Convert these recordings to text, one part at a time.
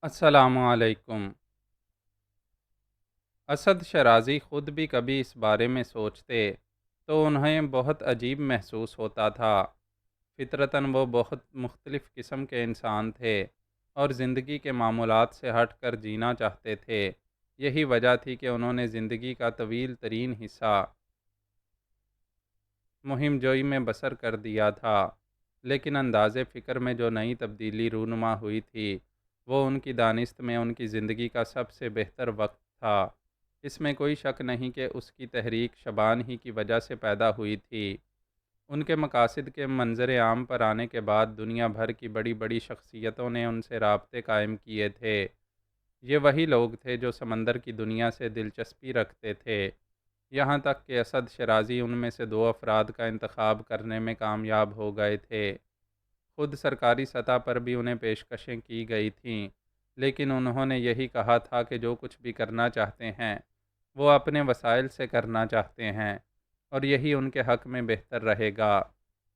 السلام علیکم۔ اسد شرازی خود بھی کبھی اس بارے میں سوچتے تو انہیں بہت عجیب محسوس ہوتا تھا۔ فطرتاً وہ بہت مختلف قسم کے انسان تھے اور زندگی کے معمولات سے ہٹ کر جینا چاہتے تھے۔ یہی وجہ تھی کہ انہوں نے زندگی کا طویل ترین حصہ مہم جوئی میں بسر کر دیا تھا، لیکن انداز فکر میں جو نئی تبدیلی رونما ہوئی تھی وہ ان کی دانست میں ان کی زندگی کا سب سے بہتر وقت تھا۔ اس میں کوئی شک نہیں کہ اس کی تحریک شبان ہی کی وجہ سے پیدا ہوئی تھی۔ ان کے مقاصد کے منظر عام پر آنے کے بعد دنیا بھر کی بڑی بڑی شخصیتوں نے ان سے رابطے قائم کیے تھے۔ یہ وہی لوگ تھے جو سمندر کی دنیا سے دلچسپی رکھتے تھے، یہاں تک کہ اسد شرازی ان میں سے دو افراد کا انتخاب کرنے میں کامیاب ہو گئے تھے۔ خود سرکاری سطح پر بھی انہیں پیشکشیں کی گئی تھیں، لیکن انہوں نے یہی کہا تھا کہ جو کچھ بھی کرنا چاہتے ہیں وہ اپنے وسائل سے کرنا چاہتے ہیں اور یہی ان کے حق میں بہتر رہے گا۔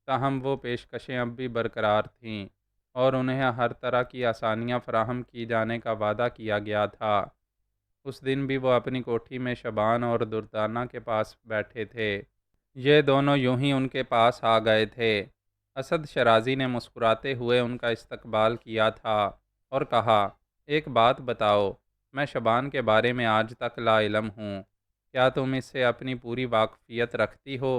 تاہم وہ پیشکشیں اب بھی برقرار تھیں اور انہیں ہر طرح کی آسانیاں فراہم کی جانے کا وعدہ کیا گیا تھا۔ اس دن بھی وہ اپنی کوٹھی میں شبان اور دردانہ کے پاس بیٹھے تھے۔ یہ دونوں یوں ہی ان کے پاس آ گئے تھے۔ اسد شرازی نے مسکراتے ہوئے ان کا استقبال کیا تھا اور کہا، ایک بات بتاؤ، میں شبان کے بارے میں آج تک لا علم ہوں، کیا تم اس سے اپنی پوری واقفیت رکھتی ہو؟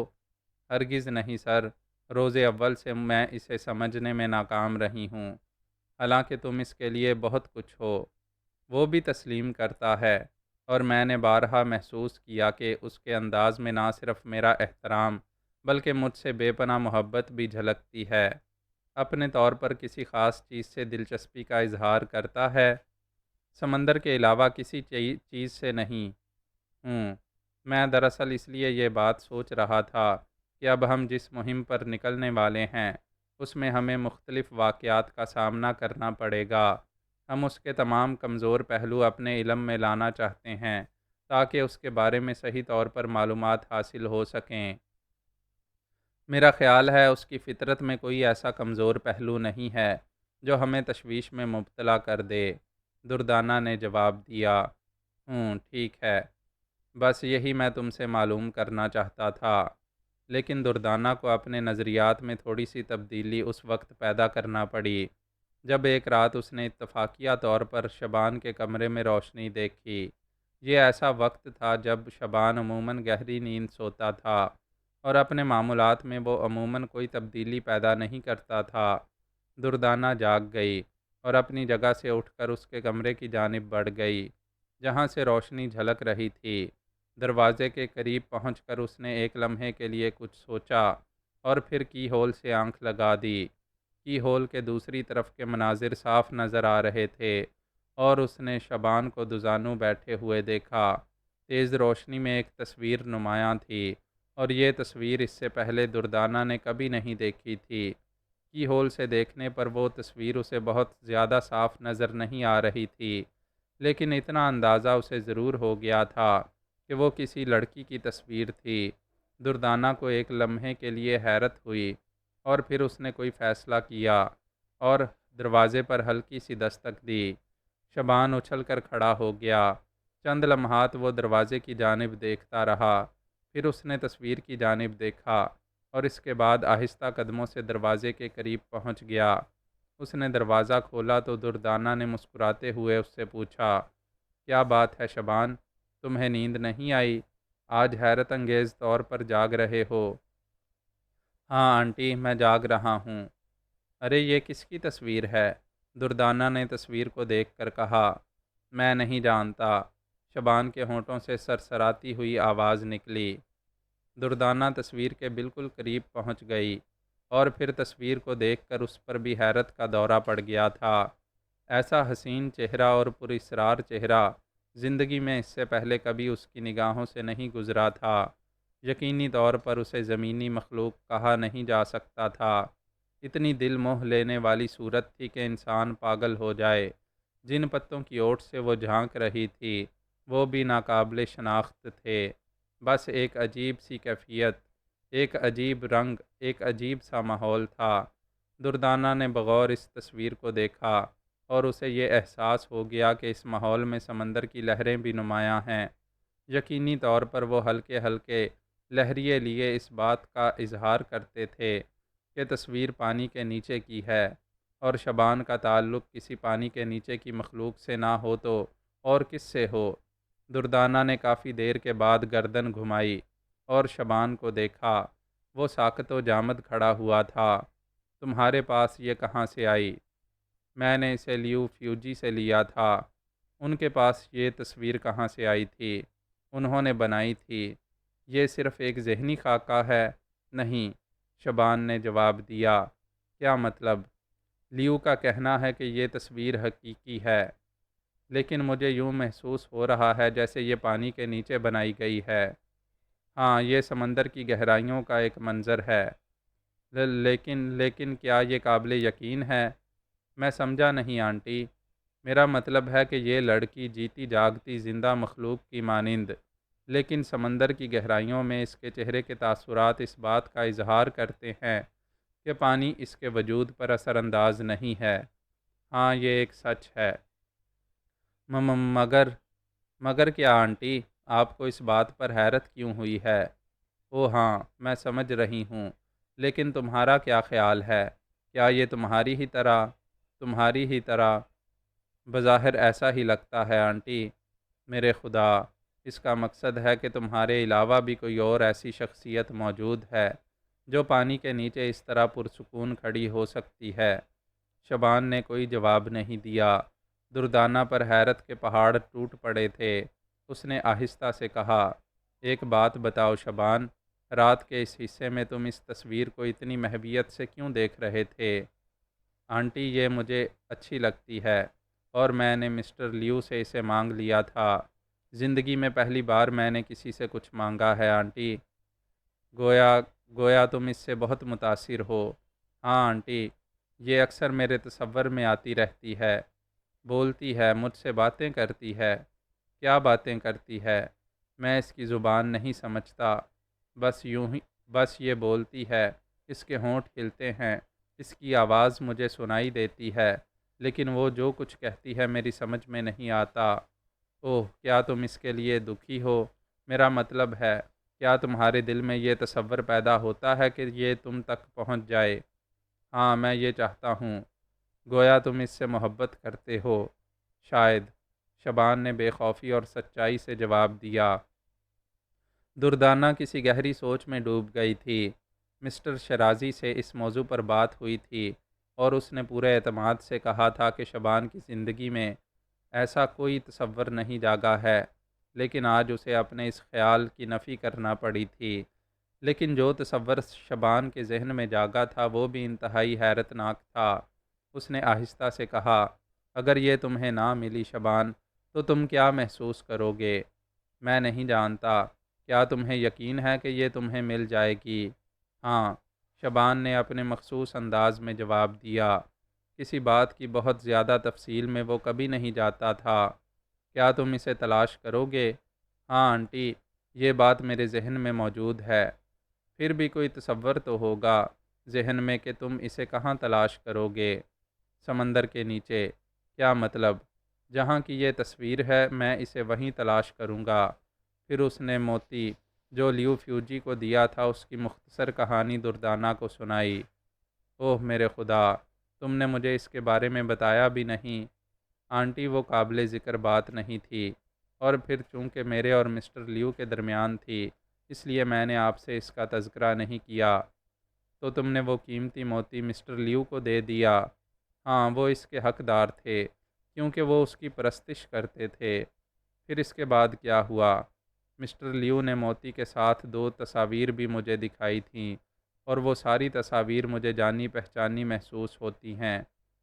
ہرگز نہیں سر، روز اول سے میں اسے سمجھنے میں ناکام رہی ہوں، حالانکہ تم اس کے لیے بہت کچھ ہو۔ وہ بھی تسلیم کرتا ہے، اور میں نے بارہا محسوس کیا کہ اس کے انداز میں نہ صرف میرا احترام بلکہ مجھ سے بے پناہ محبت بھی جھلکتی ہے۔ اپنے طور پر کسی خاص چیز سے دلچسپی کا اظہار کرتا ہے؟ سمندر کے علاوہ کسی چیز سے نہیں۔ میں دراصل اس لیے یہ بات سوچ رہا تھا کہ اب ہم جس مہم پر نکلنے والے ہیں اس میں ہمیں مختلف واقعات کا سامنا کرنا پڑے گا۔ ہم اس کے تمام کمزور پہلو اپنے علم میں لانا چاہتے ہیں تاکہ اس کے بارے میں صحیح طور پر معلومات حاصل ہو سکیں۔ میرا خیال ہے اس کی فطرت میں کوئی ایسا کمزور پہلو نہیں ہے جو ہمیں تشویش میں مبتلا کر دے۔ دردانہ نے جواب دیا، ٹھیک ہے، بس یہی میں تم سے معلوم کرنا چاہتا تھا۔ لیکن دردانہ کو اپنے نظریات میں تھوڑی سی تبدیلی اس وقت پیدا کرنا پڑی جب ایک رات اس نے اتفاقیہ طور پر شبان کے کمرے میں روشنی دیکھی۔ یہ ایسا وقت تھا جب شبان عموماً گہری نیند سوتا تھا اور اپنے معمولات میں وہ عموماً کوئی تبدیلی پیدا نہیں کرتا تھا۔ دردانہ جاگ گئی اور اپنی جگہ سے اٹھ کر اس کے کمرے کی جانب بڑھ گئی جہاں سے روشنی جھلک رہی تھی۔ دروازے کے قریب پہنچ کر اس نے ایک لمحے کے لیے کچھ سوچا اور پھر کی ہول سے آنکھ لگا دی۔ کی ہول کے دوسری طرف کے مناظر صاف نظر آ رہے تھے اور اس نے شبان کو دوزانوں بیٹھے ہوئے دیکھا۔ تیز روشنی میں ایک تصویر نمایاں تھی اور یہ تصویر اس سے پہلے دردانہ نے کبھی نہیں دیکھی تھی۔ کی ہول سے دیکھنے پر وہ تصویر اسے بہت زیادہ صاف نظر نہیں آ رہی تھی، لیکن اتنا اندازہ اسے ضرور ہو گیا تھا کہ وہ کسی لڑکی کی تصویر تھی۔ دردانہ کو ایک لمحے کے لیے حیرت ہوئی اور پھر اس نے کوئی فیصلہ کیا اور دروازے پر ہلکی سی دستک دی۔ شبان اچھل کر کھڑا ہو گیا۔ چند لمحات وہ دروازے کی جانب دیکھتا رہا، پھر اس نے تصویر کی جانب دیکھا اور اس کے بعد آہستہ قدموں سے دروازے کے قریب پہنچ گیا۔ اس نے دروازہ کھولا تو دردانہ نے مسکراتے ہوئے اس سے پوچھا، کیا بات ہے شبان، تمہیں نیند نہیں آئی؟ آج حیرت انگیز طور پر جاگ رہے ہو۔ ہاں آنٹی، میں جاگ رہا ہوں۔ ارے یہ کس کی تصویر ہے؟ دردانہ نے تصویر کو دیکھ کر کہا، میں نہیں جانتا۔ شبان کے ہونٹوں سے سرسراتی ہوئی آواز نکلی۔ دردانہ تصویر کے بالکل قریب پہنچ گئی اور پھر تصویر کو دیکھ کر اس پر بھی حیرت کا دورہ پڑ گیا تھا۔ ایسا حسین چہرہ اور پراسرار چہرہ زندگی میں اس سے پہلے کبھی اس کی نگاہوں سے نہیں گزرا تھا۔ یقینی طور پر اسے زمینی مخلوق کہا نہیں جا سکتا تھا۔ اتنی دل موہ لینے والی صورت تھی کہ انسان پاگل ہو جائے۔ جن پتوں کی اوٹ سے وہ جھانک رہی تھی وہ بھی ناقابل شناخت تھے، بس ایک عجیب سی کیفیت، ایک عجیب رنگ، ایک عجیب سا ماحول تھا۔ دردانہ نے بغور اس تصویر کو دیکھا اور اسے یہ احساس ہو گیا کہ اس ماحول میں سمندر کی لہریں بھی نمایاں ہیں۔ یقینی طور پر وہ ہلکے ہلکے لہریے لیے اس بات کا اظہار کرتے تھے کہ تصویر پانی کے نیچے کی ہے، اور شبان کا تعلق کسی پانی کے نیچے کی مخلوق سے نہ ہو تو اور کس سے ہو؟ دردانہ نے کافی دیر کے بعد گردن گھمائی اور شبان کو دیکھا۔ وہ ساکت و جامد کھڑا ہوا تھا۔ تمہارے پاس یہ کہاں سے آئی؟ میں نے اسے لیو فیوجی سے لیا تھا۔ ان کے پاس یہ تصویر کہاں سے آئی تھی؟ انہوں نے بنائی تھی۔ یہ صرف ایک ذہنی خاکہ ہے؟ نہیں، شبان نے جواب دیا۔ کیا مطلب؟ لیو کا کہنا ہے کہ یہ تصویر حقیقی ہے، لیکن مجھے یوں محسوس ہو رہا ہے جیسے یہ پانی کے نیچے بنائی گئی ہے۔ ہاں، یہ سمندر کی گہرائیوں کا ایک منظر ہے، لیکن کیا یہ قابل یقین ہے؟ میں سمجھا نہیں آنٹی۔ میرا مطلب ہے کہ یہ لڑکی جیتی جاگتی زندہ مخلوق کی مانند، لیکن سمندر کی گہرائیوں میں اس کے چہرے کے تاثرات اس بات کا اظہار کرتے ہیں کہ پانی اس کے وجود پر اثر انداز نہیں ہے۔ ہاں، یہ ایک سچ ہے۔ مگر مگر کیا آنٹی؟ آپ کو اس بات پر حیرت کیوں ہوئی ہے؟ او ہاں، میں سمجھ رہی ہوں، لیکن تمہارا کیا خیال ہے؟ کیا یہ تمہاری ہی طرح؟ بظاہر ایسا ہی لگتا ہے آنٹی۔ میرے خدا، اس کا مقصد ہے کہ تمہارے علاوہ بھی کوئی اور ایسی شخصیت موجود ہے جو پانی کے نیچے اس طرح پرسکون کھڑی ہو سکتی ہے۔ شبان نے کوئی جواب نہیں دیا۔ دردانہ پر حیرت کے پہاڑ ٹوٹ پڑے تھے۔ اس نے آہستہ سے کہا، ایک بات بتاؤ شبان، رات کے اس حصے میں تم اس تصویر کو اتنی محبت سے کیوں دیکھ رہے تھے؟ آنٹی، یہ مجھے اچھی لگتی ہے اور میں نے مسٹر لیو سے اسے مانگ لیا تھا۔ زندگی میں پہلی بار میں نے کسی سے کچھ مانگا ہے آنٹی۔ گویا تم اس سے بہت متاثر ہو۔ ہاں آنٹی، یہ اکثر میرے تصور میں آتی رہتی ہے۔ بولتی ہے، مجھ سے باتیں کرتی ہے۔ کیا باتیں کرتی ہے؟ میں اس کی زبان نہیں سمجھتا۔ بس یہ بولتی ہے۔ اس کے ہونٹ ہلتے ہیں، اس کی آواز مجھے سنائی دیتی ہے، لیکن وہ جو کچھ کہتی ہے میری سمجھ میں نہیں آتا۔ اوہ، کیا تم اس کے لیے دکھی ہو؟ میرا مطلب ہے، کیا تمہارے دل میں یہ تصور پیدا ہوتا ہے کہ یہ تم تک پہنچ جائے؟ ہاں، میں یہ چاہتا ہوں۔ گویا تم اس سے محبت کرتے ہو؟ شاید، شبان نے بے خوفی اور سچائی سے جواب دیا۔ دردانہ کسی گہری سوچ میں ڈوب گئی تھی۔ مسٹر شرازی سے اس موضوع پر بات ہوئی تھی اور اس نے پورے اعتماد سے کہا تھا کہ شبان کی زندگی میں ایسا کوئی تصور نہیں جاگا ہے، لیکن آج اسے اپنے اس خیال کی نفی کرنا پڑی تھی۔ لیکن جو تصور شبان کے ذہن میں جاگا تھا وہ بھی انتہائی حیرت ناک تھا۔ اس نے آہستہ سے کہا، اگر یہ تمہیں نہ ملی شبان تو تم کیا محسوس کرو گے؟ میں نہیں جانتا۔ کیا تمہیں یقین ہے کہ یہ تمہیں مل جائے گی؟ ہاں، شبان نے اپنے مخصوص انداز میں جواب دیا۔ کسی بات کی بہت زیادہ تفصیل میں وہ کبھی نہیں جاتا تھا۔ کیا تم اسے تلاش کرو گے؟ ہاں آنٹی، یہ بات میرے ذہن میں موجود ہے۔ پھر بھی کوئی تصور تو ہوگا ذہن میں کہ تم اسے کہاں تلاش کرو گے؟ سمندر کے نیچے۔ کیا مطلب؟ جہاں کی یہ تصویر ہے میں اسے وہیں تلاش کروں گا۔ پھر اس نے موتی جو لیو فیوجی کو دیا تھا اس کی مختصر کہانی دردانہ کو سنائی۔ اوہ میرے خدا، تم نے مجھے اس کے بارے میں بتایا بھی نہیں۔ آنٹی، وہ قابل ذکر بات نہیں تھی، اور پھر چونکہ میرے اور مسٹر لیو کے درمیان تھی اس لیے میں نے آپ سے اس کا تذکرہ نہیں کیا۔ تو تم نے وہ قیمتی موتی مسٹر لیو کو دے دیا؟ ہاں، وہ اس کے حقدار تھے کیونکہ وہ اس کی پرستش کرتے تھے۔ پھر اس کے بعد کیا ہوا؟ مسٹر لیو نے موتی کے ساتھ 2 تصاویر بھی مجھے دکھائی تھیں، اور وہ ساری تصاویر مجھے جانی پہچانی محسوس ہوتی ہیں۔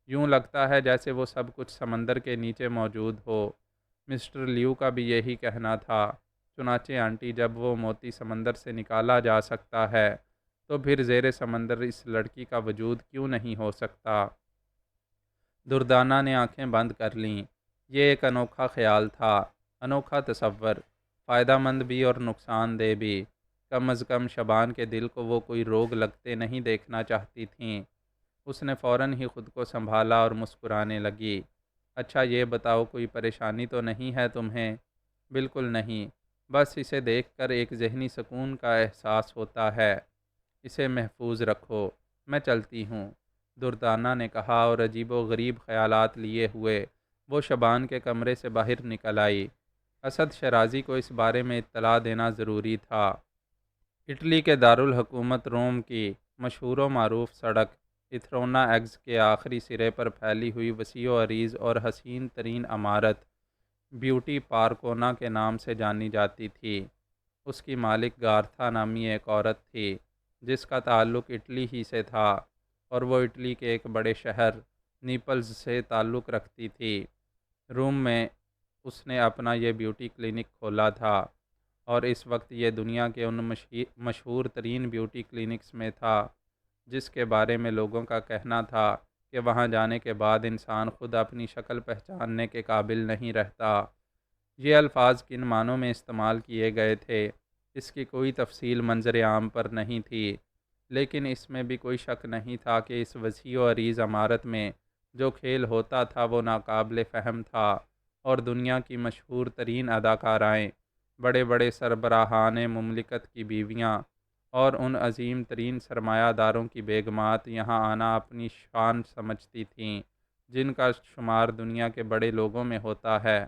یوں لگتا ہے جیسے وہ سب کچھ سمندر کے نیچے موجود ہو۔ مسٹر لیو کا بھی یہی کہنا تھا۔ چنانچہ آنٹی، جب وہ موتی سمندر سے نکالا جا سکتا ہے تو پھر زیر سمندر اس لڑکی کا وجود کیوں نہیں ہو سکتا؟ دردانہ نے آنکھیں بند کر لیں۔ یہ ایک انوکھا خیال تھا، انوکھا تصور، فائدہ مند بھی اور نقصان دہ بھی۔ کم از کم شبان کے دل کو وہ کوئی روگ لگتے نہیں دیکھنا چاہتی تھیں۔ اس نے فوراً ہی خود کو سنبھالا اور مسکرانے لگی۔ اچھا یہ بتاؤ کوئی پریشانی تو نہیں ہے تمہیں؟ بالکل نہیں، بس اسے دیکھ کر ایک ذہنی سکون کا احساس ہوتا ہے۔ اسے محفوظ رکھو، میں چلتی ہوں، دردانہ نے کہا اور عجیب و غریب خیالات لیے ہوئے وہ شبان کے کمرے سے باہر نکل آئی۔ اسد شرازی کو اس بارے میں اطلاع دینا ضروری تھا۔ اٹلی کے دارالحکومت روم کی مشہور و معروف سڑک اتھرونا ایگز کے آخری سرے پر پھیلی ہوئی وسیع و عریض اور حسین ترین عمارت بیوٹی پارکونا کے نام سے جانی جاتی تھی۔ اس کی مالک گارتھا نامی ایک عورت تھی جس کا تعلق اٹلی ہی سے تھا، اور وہ اٹلی کے ایک بڑے شہر نیپلز سے تعلق رکھتی تھی۔ روم میں اس نے اپنا یہ بیوٹی کلینک کھولا تھا، اور اس وقت یہ دنیا کے ان مشہور ترین بیوٹی کلینکس میں تھا جس کے بارے میں لوگوں کا کہنا تھا کہ وہاں جانے کے بعد انسان خود اپنی شکل پہچاننے کے قابل نہیں رہتا۔ یہ الفاظ کن معنوں میں استعمال کیے گئے تھے اس کی کوئی تفصیل منظر عام پر نہیں تھی، لیکن اس میں بھی کوئی شک نہیں تھا کہ اس وسیع و عریض عمارت میں جو کھیل ہوتا تھا وہ ناقابل فہم تھا، اور دنیا کی مشہور ترین اداکارائیں، بڑے بڑے سربراہان مملکت کی بیویاں اور ان عظیم ترین سرمایہ داروں کی بیگمات یہاں آنا اپنی شان سمجھتی تھیں جن کا شمار دنیا کے بڑے لوگوں میں ہوتا ہے۔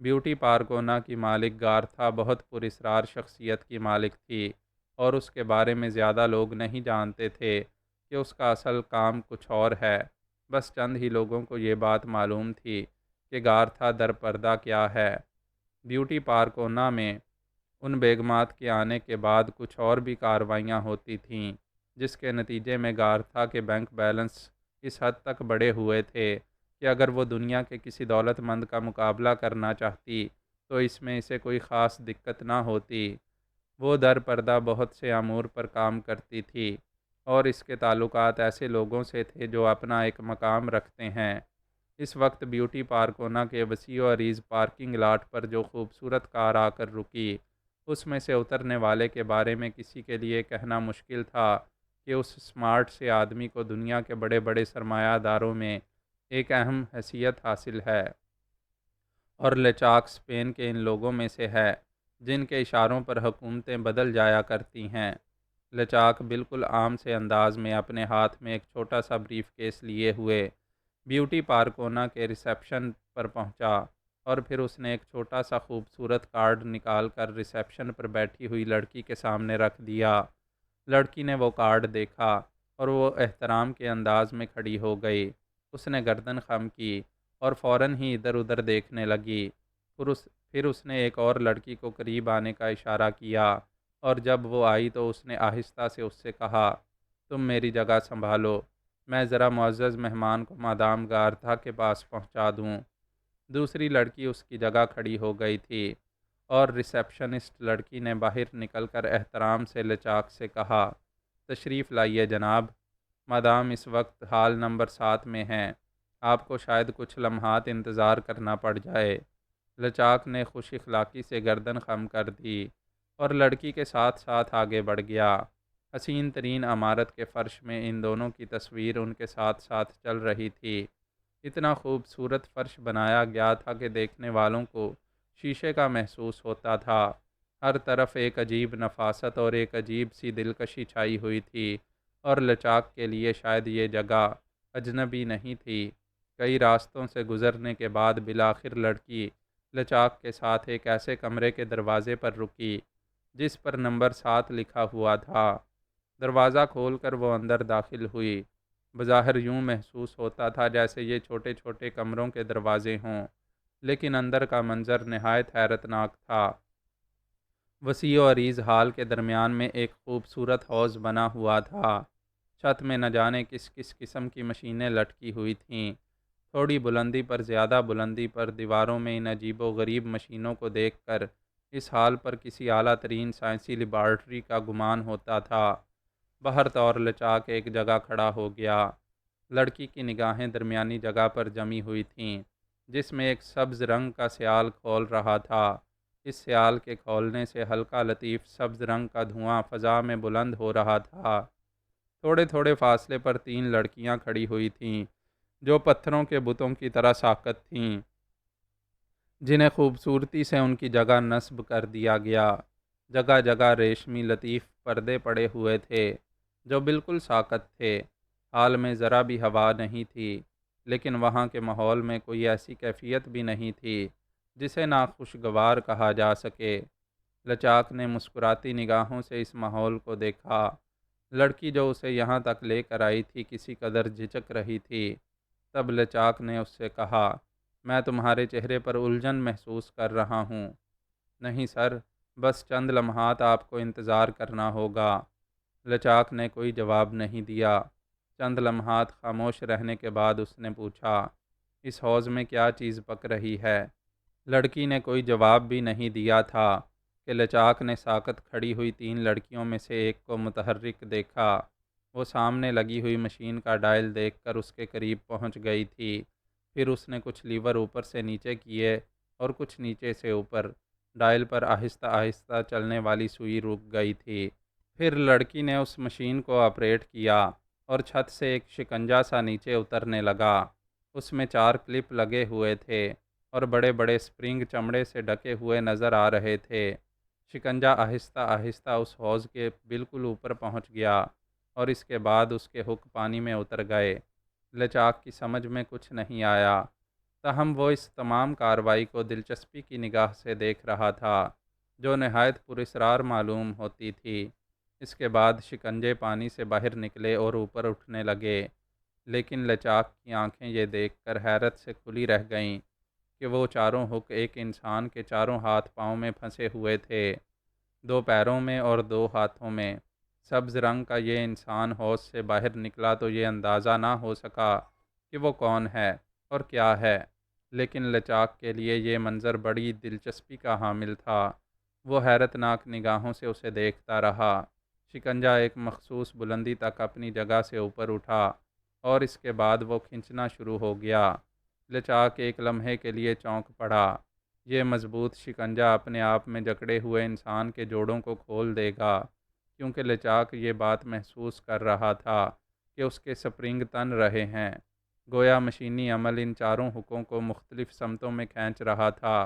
بیوٹی پارکونا کی مالک گارتھا بہت پراسرار شخصیت کی مالک تھی، اور اس کے بارے میں زیادہ لوگ نہیں جانتے تھے کہ اس کا اصل کام کچھ اور ہے۔ بس چند ہی لوگوں کو یہ بات معلوم تھی کہ گارتھا در پردہ کیا ہے۔ بیوٹی پارکونا میں ان بیگمات کے آنے کے بعد کچھ اور بھی کارروائیاں ہوتی تھیں جس کے نتیجے میں گارتھا کے بینک بیلنس اس حد تک بڑے ہوئے تھے کہ اگر وہ دنیا کے کسی دولت مند کا مقابلہ کرنا چاہتی تو اس میں اسے کوئی خاص دقت نہ ہوتی۔ وہ در پردہ بہت سے امور پر کام کرتی تھی، اور اس کے تعلقات ایسے لوگوں سے تھے جو اپنا ایک مقام رکھتے ہیں۔ اس وقت بیوٹی پارکونا کے وسیع و عریض پارکنگ لاٹ پر جو خوبصورت کار آ کر رکی، اس میں سے اترنے والے کے بارے میں کسی کے لیے کہنا مشکل تھا کہ اس اسمارٹ سے آدمی کو دنیا کے بڑے بڑے سرمایہ داروں میں ایک اہم حیثیت حاصل ہے، اور لچاک اسپین کے ان لوگوں میں سے ہے جن کے اشاروں پر حکومتیں بدل جایا کرتی ہیں۔ لچاک بالکل عام سے انداز میں اپنے ہاتھ میں ایک چھوٹا سا بریف کیس لیے ہوئے بیوٹی پارکونا کے ریسیپشن پر پہنچا، اور پھر اس نے ایک چھوٹا سا خوبصورت کارڈ نکال کر ریسیپشن پر بیٹھی ہوئی لڑکی کے سامنے رکھ دیا۔ لڑکی نے وہ کارڈ دیکھا اور وہ احترام کے انداز میں کھڑی ہو گئی۔ اس نے گردن خم کی اور فوراً ہی ادھر ادھر دیکھنے لگی۔ پھر اس نے ایک اور لڑکی کو قریب آنے کا اشارہ کیا، اور جب وہ آئی تو اس نے آہستہ سے اس سے کہا، تم میری جگہ سنبھالو، میں ذرا معزز مہمان کو مادام گارتھا کے پاس پہنچا دوں۔ دوسری لڑکی اس کی جگہ کھڑی ہو گئی تھی، اور ریسیپشنسٹ لڑکی نے باہر نکل کر احترام سے لچاک سے کہا، تشریف لائیے جناب، مادام اس وقت ہال نمبر 7 میں ہیں، آپ کو شاید کچھ لمحات انتظار کرنا پڑ جائے۔ لچاک نے خوش اخلاقی سے گردن خم کر دی اور لڑکی کے ساتھ ساتھ آگے بڑھ گیا۔ حسین ترین عمارت کے فرش میں ان دونوں کی تصویر ان کے ساتھ ساتھ چل رہی تھی۔ اتنا خوبصورت فرش بنایا گیا تھا کہ دیکھنے والوں کو شیشے کا محسوس ہوتا تھا۔ ہر طرف ایک عجیب نفاست اور ایک عجیب سی دلکشی چھائی ہوئی تھی، اور لچاک کے لیے شاید یہ جگہ اجنبی نہیں تھی۔ کئی راستوں سے گزرنے کے بعد بالآخر لڑکی لچاک کے ساتھ ایک ایسے کمرے کے دروازے پر رکی جس پر نمبر 7 لکھا ہوا تھا۔ دروازہ کھول کر وہ اندر داخل ہوئی۔ بظاہر یوں محسوس ہوتا تھا جیسے یہ چھوٹے چھوٹے کمروں کے دروازے ہوں، لیکن اندر کا منظر نہایت حیرت ناک تھا۔ وسیع و عریض ہال کے درمیان میں ایک خوبصورت حوض بنا ہوا تھا۔ چھت میں نہ جانے کس کس قسم کی مشینیں لٹکی ہوئی تھیں۔ تھوڑی بلندی پر، زیادہ بلندی پر دیواروں میں ان عجیب و غریب مشینوں کو دیکھ کر اس ہال پر کسی اعلیٰ ترین سائنسی لیبارٹری کا گمان ہوتا تھا۔ بہر طور لچاک ایک جگہ کھڑا ہو گیا۔ لڑکی کی نگاہیں درمیانی جگہ پر جمی ہوئی تھیں جس میں ایک سبز رنگ کا سیال کھول رہا تھا۔ اس سیال کے کھولنے سے ہلکا لطیف سبز رنگ کا دھواں فضا میں بلند ہو رہا تھا۔ تھوڑے تھوڑے فاصلے پر 3 لڑکیاں کھڑی ہوئی تھیں جو پتھروں کے بتوں کی طرح ساکت تھیں، جنہیں خوبصورتی سے ان کی جگہ نصب کر دیا گیا۔ جگہ جگہ ریشمی لطیف پردے پڑے ہوئے تھے جو بالکل ساکت تھے۔ حال میں ذرا بھی ہوا نہیں تھی، لیکن وہاں کے ماحول میں کوئی ایسی کیفیت بھی نہیں تھی جسے ناخوشگوار کہا جا سکے۔ لچاک نے مسکراتی نگاہوں سے اس ماحول کو دیکھا۔ لڑکی جو اسے یہاں تک لے کر آئی تھی کسی قدر جھجک رہی تھی۔ تب لچاک نے اس سے کہا، میں تمہارے چہرے پر الجھن محسوس کر رہا ہوں۔ نہیں سر، بس چند لمحات آپ کو انتظار کرنا ہوگا۔ لچاک نے کوئی جواب نہیں دیا۔ چند لمحات خاموش رہنے کے بعد اس نے پوچھا، اس حوض میں کیا چیز پک رہی ہے؟ لڑکی نے کوئی جواب بھی نہیں دیا تھا کہ لچاک نے ساکت کھڑی ہوئی 3 لڑکیوں میں سے ایک کو متحرک دیکھا۔ وہ سامنے لگی ہوئی مشین کا ڈائل دیکھ کر اس کے قریب پہنچ گئی تھی۔ پھر اس نے کچھ لیور اوپر سے نیچے کیے اور کچھ نیچے سے اوپر۔ ڈائل پر آہستہ آہستہ چلنے والی سوئی رک گئی تھی۔ پھر لڑکی نے اس مشین کو آپریٹ کیا اور چھت سے ایک شکنجا سا نیچے اترنے لگا۔ اس میں 4 کلپ لگے ہوئے تھے اور بڑے بڑے سپرنگ چمڑے سے ڈھکے ہوئے نظر آ رہے تھے۔ شکنجا آہستہ آہستہ اس حوض کے بالکل اوپر پہنچ گیا اور اس کے بعد اس کے ہک پانی میں اتر گئے۔ لچاک کی سمجھ میں کچھ نہیں آیا، تاہم وہ اس تمام کارروائی کو دلچسپی کی نگاہ سے دیکھ رہا تھا جو نہایت پراسرار معلوم ہوتی تھی۔ اس کے بعد شکنجے پانی سے باہر نکلے اور اوپر اٹھنے لگے، لیکن لچاک کی آنکھیں یہ دیکھ کر حیرت سے کھلی رہ گئیں کہ وہ چاروں ہک ایک انسان کے چاروں ہاتھ پاؤں میں پھنسے ہوئے تھے، 2 پیروں میں اور 2 ہاتھوں میں۔ سبز رنگ کا یہ انسان حوض سے باہر نکلا تو یہ اندازہ نہ ہو سکا کہ وہ کون ہے اور کیا ہے، لیکن لچاک کے لیے یہ منظر بڑی دلچسپی کا حامل تھا۔ وہ حیرت ناک نگاہوں سے اسے دیکھتا رہا۔ شکنجا ایک مخصوص بلندی تک اپنی جگہ سے اوپر اٹھا اور اس کے بعد وہ کھنچنا شروع ہو گیا۔ لچاک ایک لمحے کے لیے چونک پڑا۔ یہ مضبوط شکنجا اپنے آپ میں جکڑے ہوئے انسان کے جوڑوں کو کھول دے گا، کیونکہ لچاک یہ بات محسوس کر رہا تھا کہ اس کے سپرنگ تن رہے ہیں، گویا مشینی عمل ان چاروں حکوں کو مختلف سمتوں میں کھینچ رہا تھا۔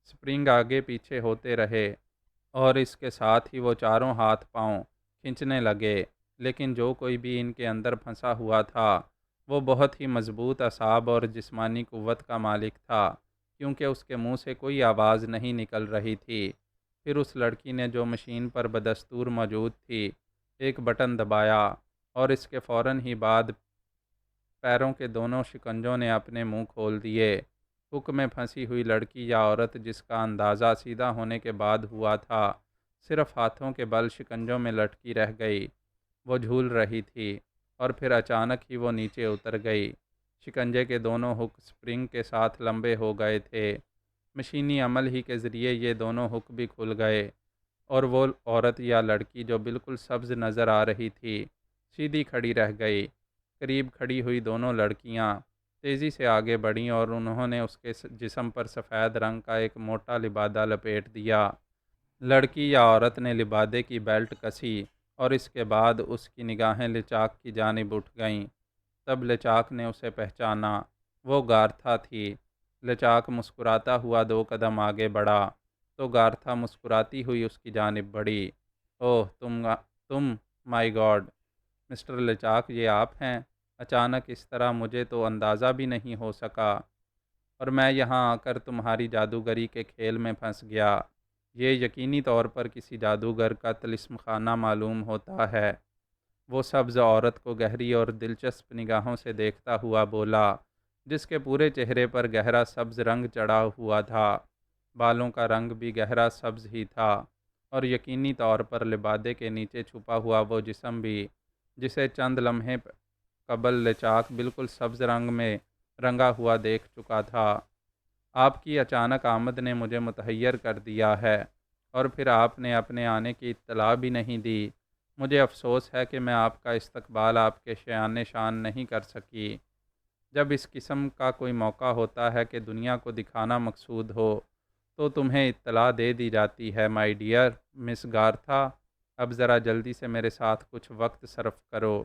سپرنگ آگے پیچھے ہوتے رہے اور اس کے ساتھ ہی وہ چاروں ہاتھ پاؤں کھنچنے لگے، لیکن جو کوئی بھی ان کے اندر پھنسا ہوا تھا وہ بہت ہی مضبوط اعصاب اور جسمانی قوت کا مالک تھا، کیونکہ اس کے منہ سے کوئی آواز نہیں نکل رہی تھی۔ پھر اس لڑکی نے جو مشین پر بدستور موجود تھی ایک بٹن دبایا اور اس کے فوراً ہی بعد پیروں کے دونوں شکنجوں نے اپنے منہ کھول دیے۔ ہک میں پھنسی ہوئی لڑکی یا عورت جس کا اندازہ سیدھا ہونے کے بعد ہوا تھا صرف ہاتھوں کے بل شکنجوں میں لٹکی رہ گئی۔ وہ جھول رہی تھی اور پھر اچانک ہی وہ نیچے اتر گئی۔ شکنجے کے دونوں ہک سپرنگ کے ساتھ لمبے ہو گئے تھے۔ مشینی عمل ہی کے ذریعے یہ دونوں ہک بھی کھل گئے اور وہ عورت یا لڑکی جو بالکل سبز نظر آ رہی تھی سیدھی کھڑی رہ گئی۔ قریب کھڑی ہوئی دونوں لڑکیاں تیزی سے آگے بڑھیں اور انہوں نے اس کے جسم پر سفید رنگ کا ایک موٹا لبادہ لپیٹ دیا۔ لڑکی یا عورت نے لبادے کی بیلٹ کسی اور اس کے بعد اس کی نگاہیں لچاک کی جانب اٹھ گئیں۔ تب لچاک نے اسے پہچانا، وہ گارتھا تھی۔ لچاک مسکراتا ہوا 2 قدم آگے بڑھا تو گارتھا مسکراتی ہوئی اس کی جانب بڑھی۔ اوہ تم مائی گاڈ، مسٹر لچاک، یہ آپ ہیں؟ اچانک اس طرح مجھے تو اندازہ بھی نہیں ہو سکا، اور میں یہاں آ کر تمہاری جادوگری کے کھیل میں پھنس گیا۔ یہ یقینی طور پر کسی جادوگر کا طلسم خانہ معلوم ہوتا ہے۔ وہ سبز عورت کو گہری اور دلچسپ نگاہوں سے دیکھتا ہوا بولا، جس کے پورے چہرے پر گہرا سبز رنگ چڑھا ہوا تھا۔ بالوں کا رنگ بھی گہرا سبز ہی تھا اور یقینی طور پر لبادے کے نیچے چھپا ہوا وہ جسم بھی، جسے چند لمحے قبل لچاک بالکل سبز رنگ میں رنگا ہوا دیکھ چکا تھا۔ آپ کی اچانک آمد نے مجھے متحیر کر دیا ہے، اور پھر آپ نے اپنے آنے کی اطلاع بھی نہیں دی۔ مجھے افسوس ہے کہ میں آپ کا استقبال آپ کے شایان شان نہیں کر سکی۔ جب اس قسم کا کوئی موقع ہوتا ہے کہ دنیا کو دکھانا مقصود ہو تو تمہیں اطلاع دے دی جاتی ہے۔ مائی ڈیئر مس گارتھا، اب ذرا جلدی سے میرے ساتھ کچھ وقت صرف کرو۔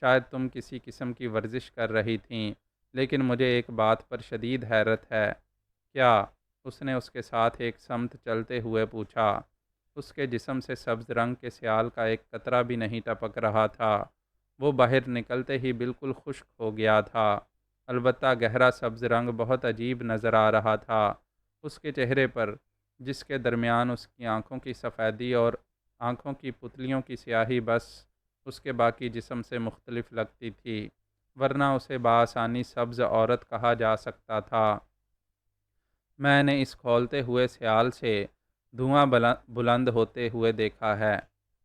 شاید تم کسی قسم کی ورزش کر رہی تھیں لیکن مجھے ایک بات پر شدید حیرت ہے۔ کیا؟ اس نے اس کے ساتھ ایک سمت چلتے ہوئے پوچھا۔ اس کے جسم سے سبز رنگ کے سیال کا ایک قطرہ بھی نہیں ٹپک رہا تھا۔ وہ باہر نکلتے ہی بالکل خشک ہو گیا تھا، البتہ گہرا سبز رنگ بہت عجیب نظر آ رہا تھا۔ اس کے چہرے پر، جس کے درمیان اس کی آنکھوں کی سفیدی اور آنکھوں کی پتلیوں کی سیاہی بس اس کے باقی جسم سے مختلف لگتی تھی، ورنہ اسے بآسانی سبز عورت کہا جا سکتا تھا۔ میں نے اس کھولتے ہوئے سیال سے دھواں بلند ہوتے ہوئے دیکھا ہے۔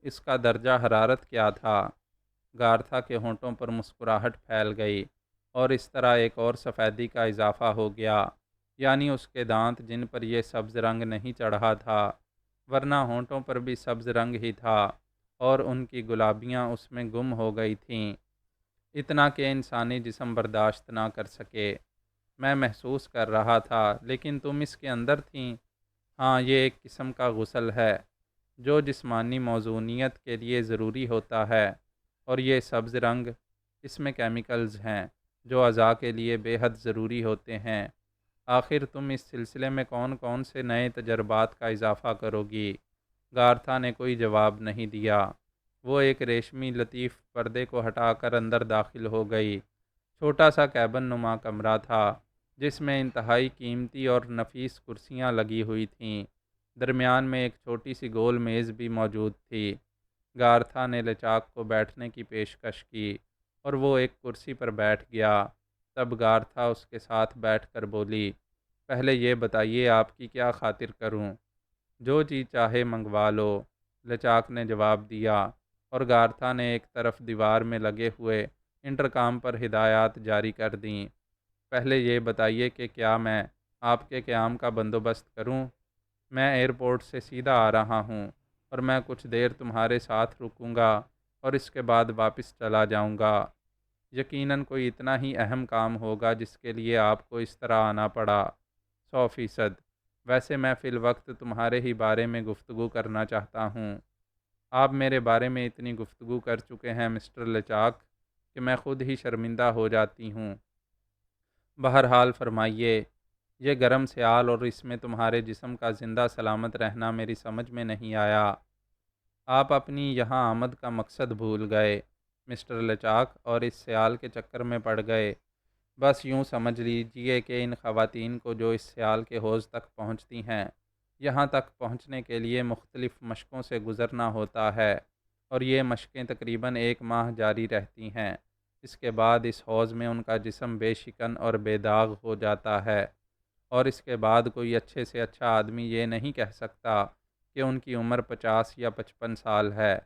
اس کا درجہ حرارت کیا تھا؟ گارتھا کے ہونٹوں پر مسکراہٹ پھیل گئی، اور اس طرح ایک اور سفیدی کا اضافہ ہو گیا، یعنی اس کے دانت جن پر یہ سبز رنگ نہیں چڑھا تھا، ورنہ ہونٹوں پر بھی سبز رنگ ہی تھا، اور ان کی گلابیاں اس میں گم ہو گئی تھیں، اتنا کہ انسانی جسم برداشت نہ کر سکے۔ میں محسوس کر رہا تھا، لیکن تم اس کے اندر تھیں۔ ہاں، یہ ایک قسم کا غسل ہے جو جسمانی موزونیت کے لیے ضروری ہوتا ہے، اور یہ سبز رنگ، اس میں کیمیکلز ہیں جو اعضاء کے لیے بے حد ضروری ہوتے ہیں۔ آخر تم اس سلسلے میں کون کون سے نئے تجربات کا اضافہ کرو گی؟ گارتھا نے کوئی جواب نہیں دیا۔ وہ ایک ریشمی لطیف پردے کو ہٹا کر اندر داخل ہو گئی۔ چھوٹا سا کیبن نما کمرہ تھا، جس میں انتہائی قیمتی اور نفیس کرسیاں لگی ہوئی تھیں۔ درمیان میں ایک چھوٹی سی گول میز بھی موجود تھی۔ گارتھا نے لچاک کو بیٹھنے کی پیشکش کی، اور وہ ایک کرسی پر بیٹھ گیا۔ تب گارتھا اس کے ساتھ بیٹھ کر بولی، پہلے یہ بتائیے آپ کی کیا خاطر کروں؟ جو چیز چاہے منگوا لو، لچاک نے جواب دیا، اور گارتھا نے ایک طرف دیوار میں لگے ہوئے انٹرکام پر ہدایات جاری کر دیں۔ پہلے یہ بتائیے کہ کیا میں آپ کے قیام کا بندوبست کروں؟ میں ایئرپورٹ سے سیدھا آ رہا ہوں، اور میں کچھ دیر تمہارے ساتھ رکوں گا اور اس کے بعد واپس چلا جاؤں گا۔ یقیناً کوئی اتنا ہی اہم کام ہوگا جس کے لیے آپ کو اس طرح آنا پڑا۔ 100%۔ ویسے میں فی الوقت تمہارے ہی بارے میں گفتگو کرنا چاہتا ہوں۔ آپ میرے بارے میں اتنی گفتگو کر چکے ہیں مسٹر لچاک کہ میں خود ہی شرمندہ ہو جاتی ہوں۔ بہرحال فرمائیے۔ یہ گرم سیال اور اس میں تمہارے جسم کا زندہ سلامت رہنا میری سمجھ میں نہیں آیا۔ آپ اپنی یہاں آمد کا مقصد بھول گئے مسٹر لچاک، اور اس سیال کے چکر میں پڑ گئے۔ بس یوں سمجھ لیجئے کہ ان خواتین کو جو اس سیال کے حوض تک پہنچتی ہیں، یہاں تک پہنچنے کے لیے مختلف مشقوں سے گزرنا ہوتا ہے، اور یہ مشقیں تقریباً 1 ماہ جاری رہتی ہیں۔ اس کے بعد اس حوض میں ان کا جسم بے شکن اور بے داغ ہو جاتا ہے، اور اس کے بعد کوئی اچھے سے اچھا آدمی یہ نہیں کہہ سکتا کہ ان کی عمر 50 یا 55 سال ہے۔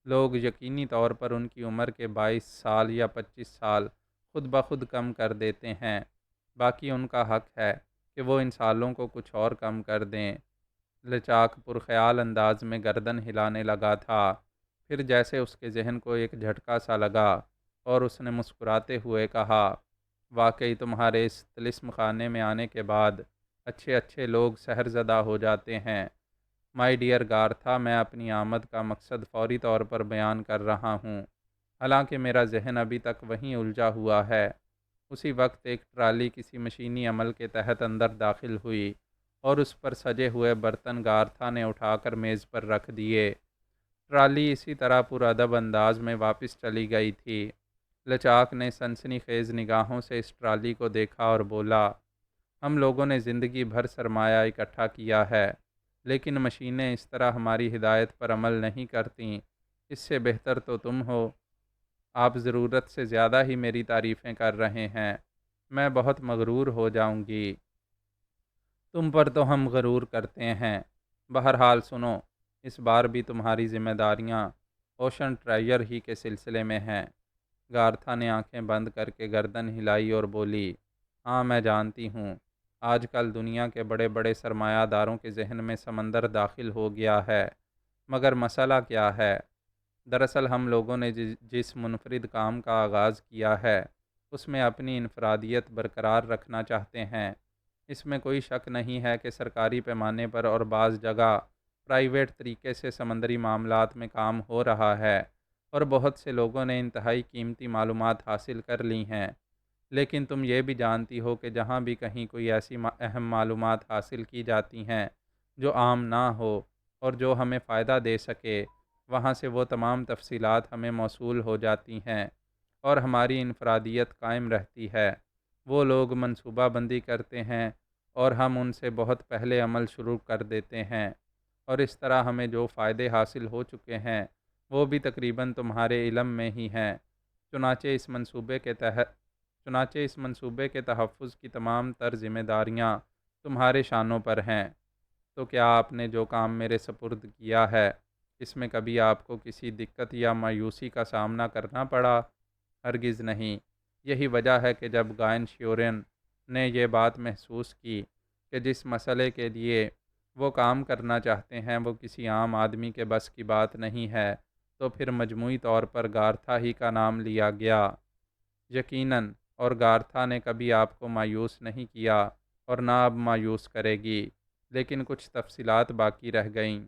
لوگ یقینی طور پر ان کی عمر کے 22 سال یا 25 سال خود بخود کم کر دیتے ہیں۔ باقی ان کا حق ہے کہ وہ ان سالوں کو کچھ اور کم کر دیں۔ لچاک پرخیال انداز میں گردن ہلانے لگا تھا، پھر جیسے اس کے ذہن کو ایک جھٹکا سا لگا، اور اس نے مسکراتے ہوئے کہا، واقعی تمہارے اس طلسم خانے میں آنے کے بعد اچھے اچھے لوگ سحرزدہ ہو جاتے ہیں۔ مائی ڈیئر گارتھا، میں اپنی آمد کا مقصد فوری طور پر بیان کر رہا ہوں، حالانکہ میرا ذہن ابھی تک وہیں الجھا ہوا ہے۔ اسی وقت ایک ٹرالی کسی مشینی عمل کے تحت اندر داخل ہوئی، اور اس پر سجے ہوئے برتن گارتھا نے اٹھا کر میز پر رکھ دیے۔ ٹرالی اسی طرح پرادب انداز میں واپس چلی گئی تھی۔ لچاک نے سنسنی خیز نگاہوں سے اس ٹرالی کو دیکھا اور بولا، ہم لوگوں نے زندگی بھر سرمایہ اکٹھا کیا ہے، لیکن مشینیں اس طرح ہماری ہدایت پر عمل نہیں کرتیں۔ اس سے بہتر تو تم ہو۔ آپ ضرورت سے زیادہ ہی میری تعریفیں کر رہے ہیں، میں بہت مغرور ہو جاؤں گی۔ تم پر تو ہم غرور کرتے ہیں۔ بہرحال سنو، اس بار بھی تمہاری ذمہ داریاں اوشن ٹرائیر ہی کے سلسلے میں ہیں۔ گارتھا نے آنکھیں بند کر کے گردن ہلائی اور بولی، ہاں میں جانتی ہوں، آج کل دنیا کے بڑے بڑے سرمایہ داروں کے ذہن میں سمندر داخل ہو گیا ہے، مگر مسئلہ کیا ہے؟ دراصل ہم لوگوں نے جس منفرد کام کا آغاز کیا ہے، اس میں اپنی انفرادیت برقرار رکھنا چاہتے ہیں۔ اس میں کوئی شک نہیں ہے کہ سرکاری پیمانے پر اور بعض جگہ پرائیویٹ طریقے سے سمندری معاملات میں کام ہو رہا ہے، اور بہت سے لوگوں نے انتہائی قیمتی معلومات حاصل کر لی ہیں۔ لیکن تم یہ بھی جانتی ہو کہ جہاں بھی کہیں کوئی ایسی اہم معلومات حاصل کی جاتی ہیں جو عام نہ ہو اور جو ہمیں فائدہ دے سکے، وہاں سے وہ تمام تفصیلات ہمیں موصول ہو جاتی ہیں اور ہماری انفرادیت قائم رہتی ہے۔ وہ لوگ منصوبہ بندی کرتے ہیں اور ہم ان سے بہت پہلے عمل شروع کر دیتے ہیں، اور اس طرح ہمیں جو فائدے حاصل ہو چکے ہیں وہ بھی تقریباً تمہارے علم میں ہی ہیں۔ چنانچہ اس منصوبے کے تحت چنانچہ اس منصوبے کے تحفظ کی تمام تر ذمہ داریاں تمہارے شانوں پر ہیں۔ تو کیا آپ نے جو کام میرے سپرد کیا ہے، اس میں کبھی آپ کو کسی دقت یا مایوسی کا سامنا کرنا پڑا؟ ہرگز نہیں۔ یہی وجہ ہے کہ جب گائن شیورن نے یہ بات محسوس کی کہ جس مسئلے کے لیے وہ کام کرنا چاہتے ہیں وہ کسی عام آدمی کے بس کی بات نہیں ہے، تو پھر مجموعی طور پر گارتھا ہی کا نام لیا گیا۔ یقیناً، اور گارتھا نے کبھی آپ کو مایوس نہیں کیا اور نہ اب مایوس کرے گی، لیکن کچھ تفصیلات باقی رہ گئیں۔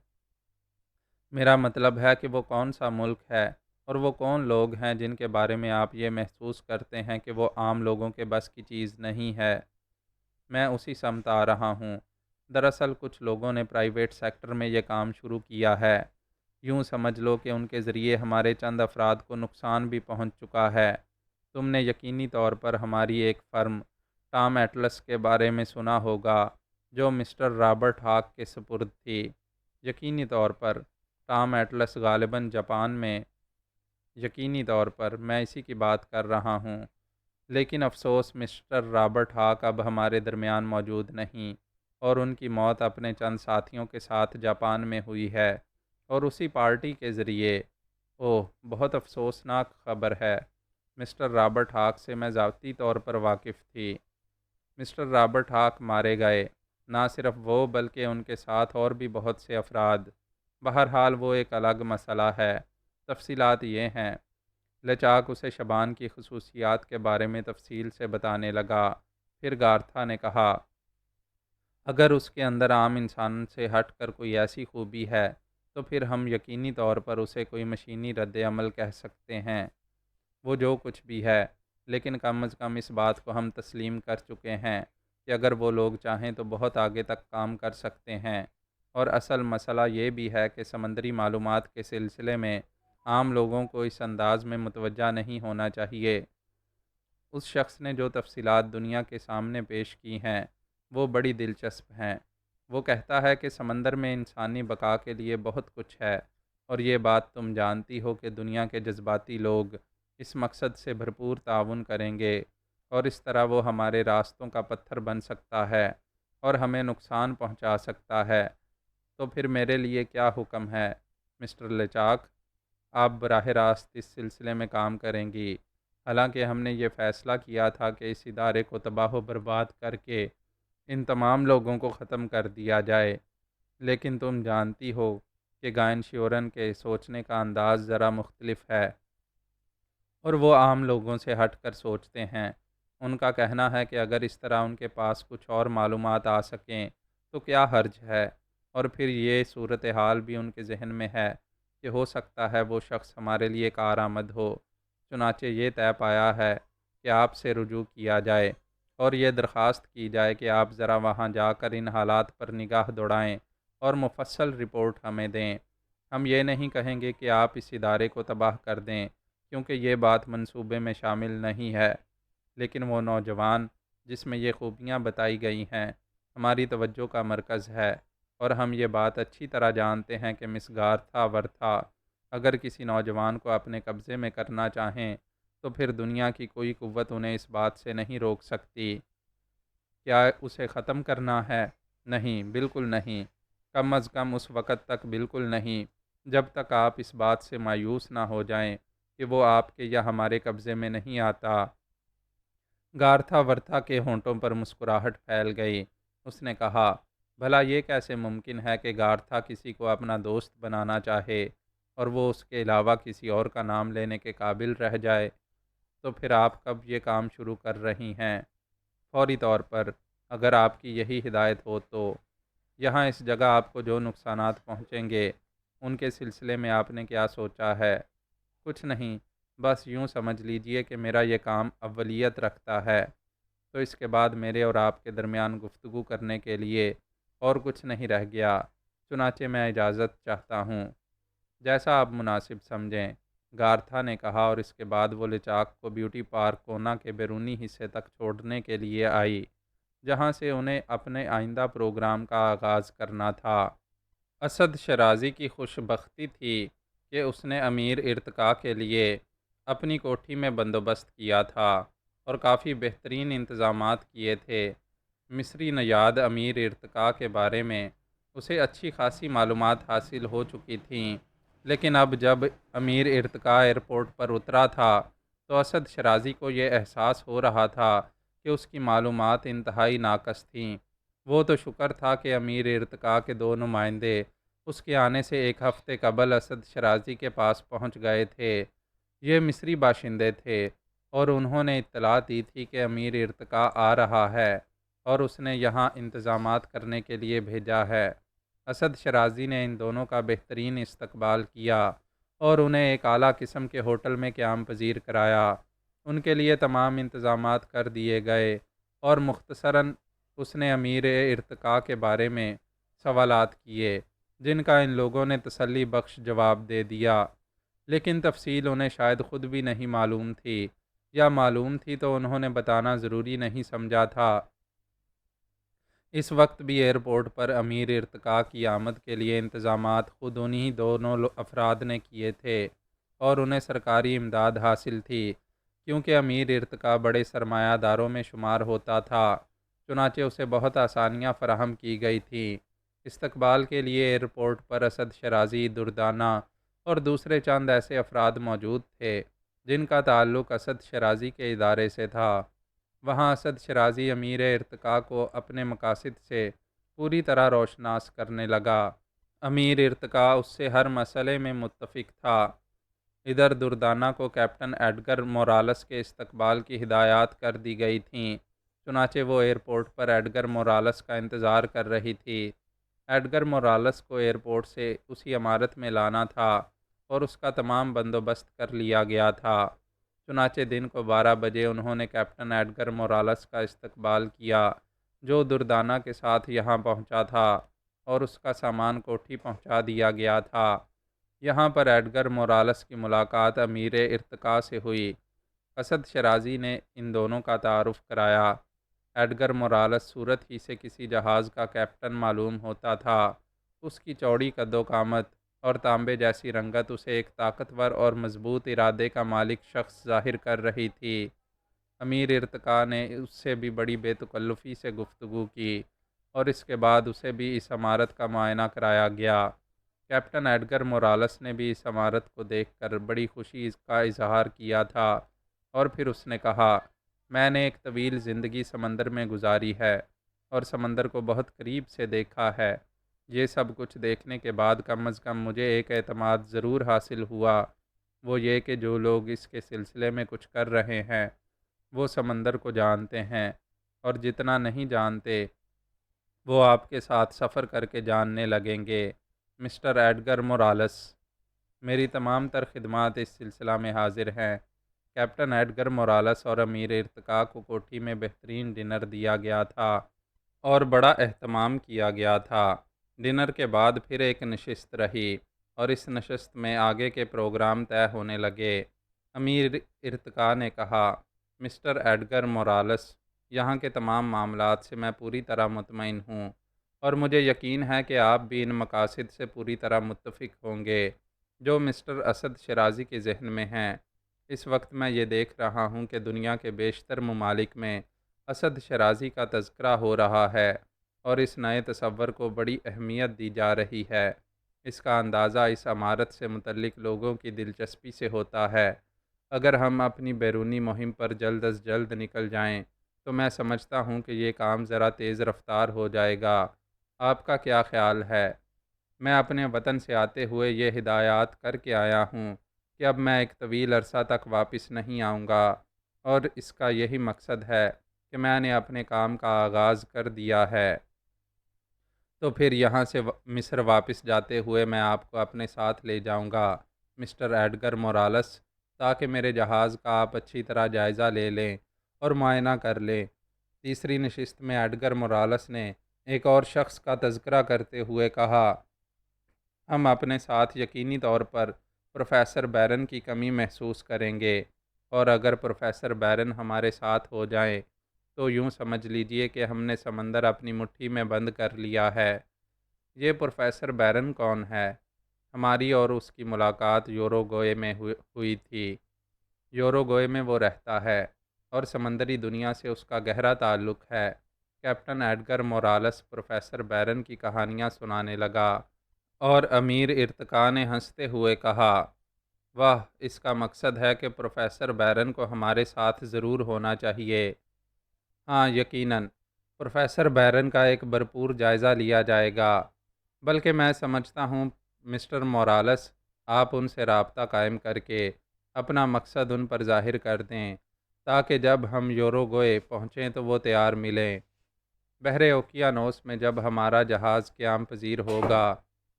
میرا مطلب ہے کہ وہ کون سا ملک ہے اور وہ کون لوگ ہیں جن کے بارے میں آپ یہ محسوس کرتے ہیں کہ وہ عام لوگوں کے بس کی چیز نہیں ہے۔ میں اسی سمت آ رہا ہوں۔ دراصل کچھ لوگوں نے پرائیویٹ سیکٹر میں یہ کام شروع کیا ہے۔ یوں سمجھ لو کہ ان کے ذریعے ہمارے چند افراد کو نقصان بھی پہنچ چکا ہے۔ تم نے یقینی طور پر ہماری ایک فرم ٹام ایٹلس کے بارے میں سنا ہوگا جو مسٹر رابرٹ ہاک کے سپرد تھی۔ یقینی طور پر ٹام ایٹلس غالباً جاپان میں یقینی طور پر میں اسی کی بات کر رہا ہوں، لیکن افسوس مسٹر رابرٹ ہاک اب ہمارے درمیان موجود نہیں، اور ان کی موت اپنے چند ساتھیوں کے ساتھ جاپان میں ہوئی ہے، اور اسی پارٹی کے ذریعے۔ اوہ، بہت افسوسناک خبر ہے۔ مسٹر رابرٹ ہاک سے میں ذاتی طور پر واقف تھی۔ مسٹر رابرٹ ہاک مارے گئے۔ نہ صرف وہ بلکہ ان کے ساتھ اور بھی بہت سے افراد۔ بہرحال وہ ایک الگ مسئلہ ہے۔ تفصیلات یہ ہیں۔ لچاک اسے شبان کی خصوصیات کے بارے میں تفصیل سے بتانے لگا۔ پھر گارتھا نے کہا، اگر اس کے اندر عام انسان سے ہٹ کر کوئی ایسی خوبی ہے تو پھر ہم یقینی طور پر اسے کوئی مشینی رد عمل کہہ سکتے ہیں۔ وہ جو کچھ بھی ہے، لیکن کم از کم اس بات کو ہم تسلیم کر چکے ہیں کہ اگر وہ لوگ چاہیں تو بہت آگے تک کام کر سکتے ہیں، اور اصل مسئلہ یہ بھی ہے کہ سمندری معلومات کے سلسلے میں عام لوگوں کو اس انداز میں متوجہ نہیں ہونا چاہیے۔ اس شخص نے جو تفصیلات دنیا کے سامنے پیش کی ہیں وہ بڑی دلچسپ ہیں۔ وہ کہتا ہے کہ سمندر میں انسانی بقا کے لیے بہت کچھ ہے، اور یہ بات تم جانتی ہو کہ دنیا کے جذباتی لوگ اس مقصد سے بھرپور تعاون کریں گے، اور اس طرح وہ ہمارے راستوں کا پتھر بن سکتا ہے اور ہمیں نقصان پہنچا سکتا ہے۔ تو پھر میرے لیے کیا حکم ہے، مسٹر لچاک؟ آپ براہ راست اس سلسلے میں کام کریں گی؟ حالانکہ ہم نے یہ فیصلہ کیا تھا کہ اس ادارے کو تباہ و برباد کر کے ان تمام لوگوں کو ختم کر دیا جائے، لیکن تم جانتی ہو کہ گائن شیورن کے سوچنے کا انداز ذرا مختلف ہے، اور وہ عام لوگوں سے ہٹ کر سوچتے ہیں۔ ان کا کہنا ہے کہ اگر اس طرح ان کے پاس کچھ اور معلومات آ سکیں تو کیا حرج ہے، اور پھر یہ صورتحال بھی ان کے ذہن میں ہے کہ ہو سکتا ہے وہ شخص ہمارے لیے کارآمد ہو۔ چنانچہ یہ طے پایا ہے کہ آپ سے رجوع کیا جائے اور یہ درخواست کی جائے کہ آپ ذرا وہاں جا کر ان حالات پر نگاہ دوڑائیں اور مفصل رپورٹ ہمیں دیں۔ ہم یہ نہیں کہیں گے کہ آپ اس ادارے کو تباہ کر دیں، کیونکہ یہ بات منصوبے میں شامل نہیں ہے، لیکن وہ نوجوان جس میں یہ خوبیاں بتائی گئی ہیں ہماری توجہ کا مرکز ہے، اور ہم یہ بات اچھی طرح جانتے ہیں کہ مس گارتھا ورتھا اگر کسی نوجوان کو اپنے قبضے میں کرنا چاہیں تو پھر دنیا کی کوئی قوت انہیں اس بات سے نہیں روک سکتی۔ کیا اسے ختم کرنا ہے؟ نہیں، بالکل نہیں۔ کم از کم اس وقت تک بالکل نہیں جب تک آپ اس بات سے مایوس نہ ہو جائیں کہ وہ آپ کے یا ہمارے قبضے میں نہیں آتا۔ گارتھا ورتھا کے ہونٹوں پر مسکراہٹ پھیل گئی۔ اس نے کہا، بھلا یہ کیسے ممکن ہے کہ گارتھا کسی کو اپنا دوست بنانا چاہے اور وہ اس کے علاوہ کسی اور کا نام لینے کے قابل رہ جائے؟ تو پھر آپ کب یہ کام شروع کر رہی ہیں؟ فوری طور پر، اگر آپ کی یہی ہدایت ہو تو۔ یہاں اس جگہ آپ کو جو نقصانات پہنچیں گے ان کے سلسلے میں آپ نے کیا سوچا ہے؟ کچھ نہیں، بس یوں سمجھ لیجئے کہ میرا یہ کام اولیت رکھتا ہے، تو اس کے بعد میرے اور آپ کے درمیان گفتگو کرنے کے لیے اور کچھ نہیں رہ گیا، چنانچہ میں اجازت چاہتا ہوں۔ جیسا آپ مناسب سمجھیں، گارتھا نے کہا، اور اس کے بعد وہ لچاک کو بیوٹی پارک کونا کے بیرونی حصے تک چھوڑنے کے لیے آئی، جہاں سے انہیں اپنے آئندہ پروگرام کا آغاز کرنا تھا۔ اسد شرازی کی خوش بختی تھی کہ اس نے امیر ارتقاء کے لیے اپنی کوٹھی میں بندوبست کیا تھا اور کافی بہترین انتظامات کیے تھے۔ مصری نژاد امیر ارتقاء کے بارے میں اسے اچھی خاصی معلومات حاصل ہو چکی تھیں، لیکن اب جب امیر ارتقاء ایئرپورٹ پر اترا تھا تو اسد شرازی کو یہ احساس ہو رہا تھا کہ اس کی معلومات انتہائی ناقص تھیں۔ وہ تو شکر تھا کہ امیر ارتقاء کے دو نمائندے اس کے آنے سے ایک ہفتے قبل اسد شرازی کے پاس پہنچ گئے تھے۔ یہ مصری باشندے تھے اور انہوں نے اطلاع دی تھی کہ امیر ارتقاء آ رہا ہے اور اس نے یہاں انتظامات کرنے کے لیے بھیجا ہے۔ اسد شرازی نے ان دونوں کا بہترین استقبال کیا اور انہیں ایک اعلیٰ قسم کے ہوٹل میں قیام پذیر کرایا۔ ان کے لیے تمام انتظامات کر دیے گئے اور مختصراً اس نے امیر ارتقاء کے بارے میں سوالات کیے، جن کا ان لوگوں نے تسلی بخش جواب دے دیا، لیکن تفصیل انہیں شاید خود بھی نہیں معلوم تھی، یا معلوم تھی تو انہوں نے بتانا ضروری نہیں سمجھا تھا۔ اس وقت بھی ایئرپورٹ پر امیر ارتقاء کی آمد کے لیے انتظامات خود انہی دونوں افراد نے کیے تھے اور انہیں سرکاری امداد حاصل تھی، کیونکہ امیر ارتقاء بڑے سرمایہ داروں میں شمار ہوتا تھا، چنانچہ اسے بہت آسانیاں فراہم کی گئی تھیں۔ استقبال کے لیے ایئرپورٹ پر اسد شرازی، دردانہ اور دوسرے چند ایسے افراد موجود تھے جن کا تعلق اسد شرازی کے ادارے سے تھا۔ وہاں اسد شرازی امیر ارتقاء کو اپنے مقاصد سے پوری طرح روشناس کرنے لگا۔ امیر ارتقاء اس سے ہر مسئلے میں متفق تھا۔ ادھر دردانہ کو کیپٹن ایڈگر مورالس کے استقبال کی ہدایات کر دی گئی تھیں، چنانچہ وہ ایئرپورٹ پر ایڈگر مورالس کا انتظار کر رہی تھی۔ ایڈگر مورالس کو ایئرپورٹ سے اسی عمارت میں لانا تھا اور اس کا تمام بندوبست کر لیا گیا تھا۔ چنانچہ دن کو 12 بجے انہوں نے کیپٹن ایڈگر مورالس کا استقبال کیا، جو دردانہ کے ساتھ یہاں پہنچا تھا، اور اس کا سامان کوٹھی پہنچا دیا گیا تھا۔ یہاں پر ایڈگر مورالس کی ملاقات امیر ارتقاء سے ہوئی۔ اسد شرازی نے ان دونوں کا تعارف کرایا۔ ایڈگر مورالس صورت ہی سے کسی جہاز کا کیپٹن معلوم ہوتا تھا۔ اس کی چوڑی قد و قامت اور تانبے جیسی رنگت اسے ایک طاقتور اور مضبوط ارادے کا مالک شخص ظاہر کر رہی تھی۔ امیر ارتقاء نے اس سے بھی بڑی بے تکلفی سے گفتگو کی اور اس کے بعد اسے بھی اس عمارت کا معائنہ کرایا گیا۔ کیپٹن ایڈگر مورالس نے بھی اس عمارت کو دیکھ کر بڑی خوشی کا اظہار کیا تھا، اور پھر اس نے کہا، میں نے ایک طویل زندگی سمندر میں گزاری ہے اور سمندر کو بہت قریب سے دیکھا ہے۔ یہ سب کچھ دیکھنے کے بعد کم از کم مجھے ایک اعتماد ضرور حاصل ہوا، وہ یہ کہ جو لوگ اس کے سلسلے میں کچھ کر رہے ہیں وہ سمندر کو جانتے ہیں، اور جتنا نہیں جانتے وہ آپ کے ساتھ سفر کر کے جاننے لگیں گے۔ مسٹر ایڈگر مورالس، میری تمام تر خدمات اس سلسلہ میں حاضر ہیں۔ کیپٹن ایڈگر مورالس اور امیر ارتقاء کو کوٹھی میں بہترین ڈنر دیا گیا تھا اور بڑا اہتمام کیا گیا تھا۔ ڈنر کے بعد پھر ایک نشست رہی اور اس نشست میں آگے کے پروگرام طے ہونے لگے۔ امیر ارتقاء نے کہا، مسٹر ایڈگر مورالس، یہاں کے تمام معاملات سے میں پوری طرح مطمئن ہوں اور مجھے یقین ہے کہ آپ بھی ان مقاصد سے پوری طرح متفق ہوں گے جو مسٹر اسد شرازی کے ذہن میں ہیں۔ اس وقت میں یہ دیکھ رہا ہوں کہ دنیا کے بیشتر ممالک میں اسد شرازی کا تذکرہ ہو رہا ہے اور اس نئے تصور کو بڑی اہمیت دی جا رہی ہے۔ اس کا اندازہ اس عمارت سے متعلق لوگوں کی دلچسپی سے ہوتا ہے۔ اگر ہم اپنی بیرونی مہم پر جلد از جلد نکل جائیں تو میں سمجھتا ہوں کہ یہ کام ذرا تیز رفتار ہو جائے گا۔ آپ کا کیا خیال ہے؟ میں اپنے وطن سے آتے ہوئے یہ ہدایات کر کے آیا ہوں کہ اب میں ایک طویل عرصہ تک واپس نہیں آؤں گا، اور اس کا یہی مقصد ہے کہ میں نے اپنے کام کا آغاز کر دیا ہے۔ تو پھر یہاں سے مصر واپس جاتے ہوئے میں آپ کو اپنے ساتھ لے جاؤں گا۔ مسٹر ایڈگر مورالس، تاکہ میرے جہاز کا آپ اچھی طرح جائزہ لے لیں اور معائنہ کر لیں۔ تیسری نشست میں ایڈگر مورالس نے ایک اور شخص کا تذکرہ کرتے ہوئے کہا، ہم اپنے ساتھ یقینی طور پر پروفیسر بیرن کی کمی محسوس کریں گے، اور اگر پروفیسر بیرن ہمارے ساتھ ہو جائیں تو یوں سمجھ لیجئے کہ ہم نے سمندر اپنی مٹھی میں بند کر لیا ہے۔ یہ پروفیسر بیرن کون ہے؟ ہماری اور اس کی ملاقات یوروگوئے میں ہوئی تھی۔ یوروگوئے میں وہ رہتا ہے اور سمندری دنیا سے اس کا گہرا تعلق ہے۔ کیپٹن ایڈگر مورالس پروفیسر بیرن کی کہانیاں سنانے لگا، اور امیر ارتقاء نے ہنستے ہوئے کہا، واہ، اس کا مقصد ہے کہ پروفیسر بیرن کو ہمارے ساتھ ضرور ہونا چاہیے۔ ہاں، یقیناً پروفیسر بیرن کا ایک بھرپور جائزہ لیا جائے گا، بلکہ میں سمجھتا ہوں مسٹر مورالس، آپ ان سے رابطہ قائم کر کے اپنا مقصد ان پر ظاہر کر دیں تاکہ جب ہم یوروگوئے پہنچیں تو وہ تیار ملیں۔ بحر اوقیانوس میں جب ہمارا جہاز قیام پذیر ہوگا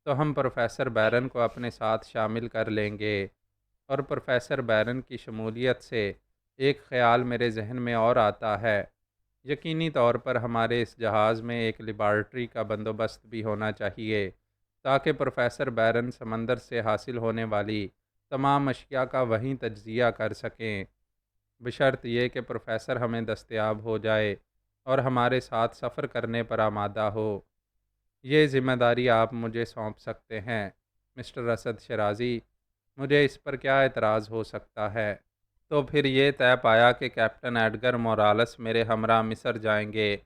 تو ہم پروفیسر بیرن کو اپنے ساتھ شامل کر لیں گے، اور پروفیسر بیرن کی شمولیت سے ایک خیال میرے ذہن میں اور آتا ہے۔ یقینی طور پر ہمارے اس جہاز میں ایک لیبارٹری کا بندوبست بھی ہونا چاہیے تاکہ پروفیسر بیرن سمندر سے حاصل ہونے والی تمام اشیاء کا وہیں تجزیہ کر سکیں، بشرط یہ کہ پروفیسر ہمیں دستیاب ہو جائے اور ہمارے ساتھ سفر کرنے پر آمادہ ہو۔ یہ ذمہ داری آپ مجھے سونپ سکتے ہیں مسٹر اسد شیرازی، مجھے اس پر کیا اعتراض ہو سکتا ہے؟ تو پھر یہ طے پایا کہ کیپٹن ایڈگر مورالس میرے ہمراہ مصر جائیں گے،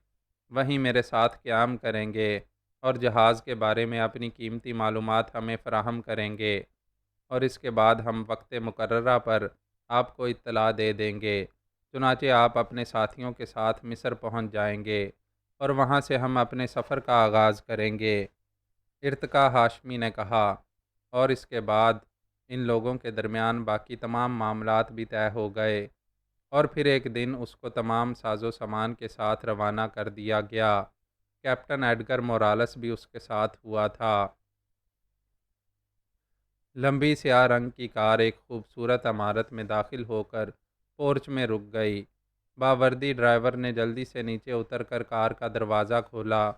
وہیں میرے ساتھ قیام کریں گے اور جہاز کے بارے میں اپنی قیمتی معلومات ہمیں فراہم کریں گے، اور اس کے بعد ہم وقت مقررہ پر آپ کو اطلاع دے دیں گے۔ چنانچہ آپ اپنے ساتھیوں کے ساتھ مصر پہنچ جائیں گے اور وہاں سے ہم اپنے سفر کا آغاز کریں گے، ارتقاء ہاشمی نے کہا، اور اس کے بعد ان لوگوں کے درمیان باقی تمام معاملات بھی طے ہو گئے، اور پھر ایک دن اس کو تمام ساز و سامان کے ساتھ روانہ کر دیا گیا۔ کیپٹن ایڈگر مورالس بھی اس کے ساتھ ہوا تھا۔ لمبی سیاہ رنگ کی کار ایک خوبصورت عمارت میں داخل ہو کر پورچ میں رک گئی۔ باوردی ڈرائیور نے جلدی سے نیچے اتر کر کار کا دروازہ کھولا۔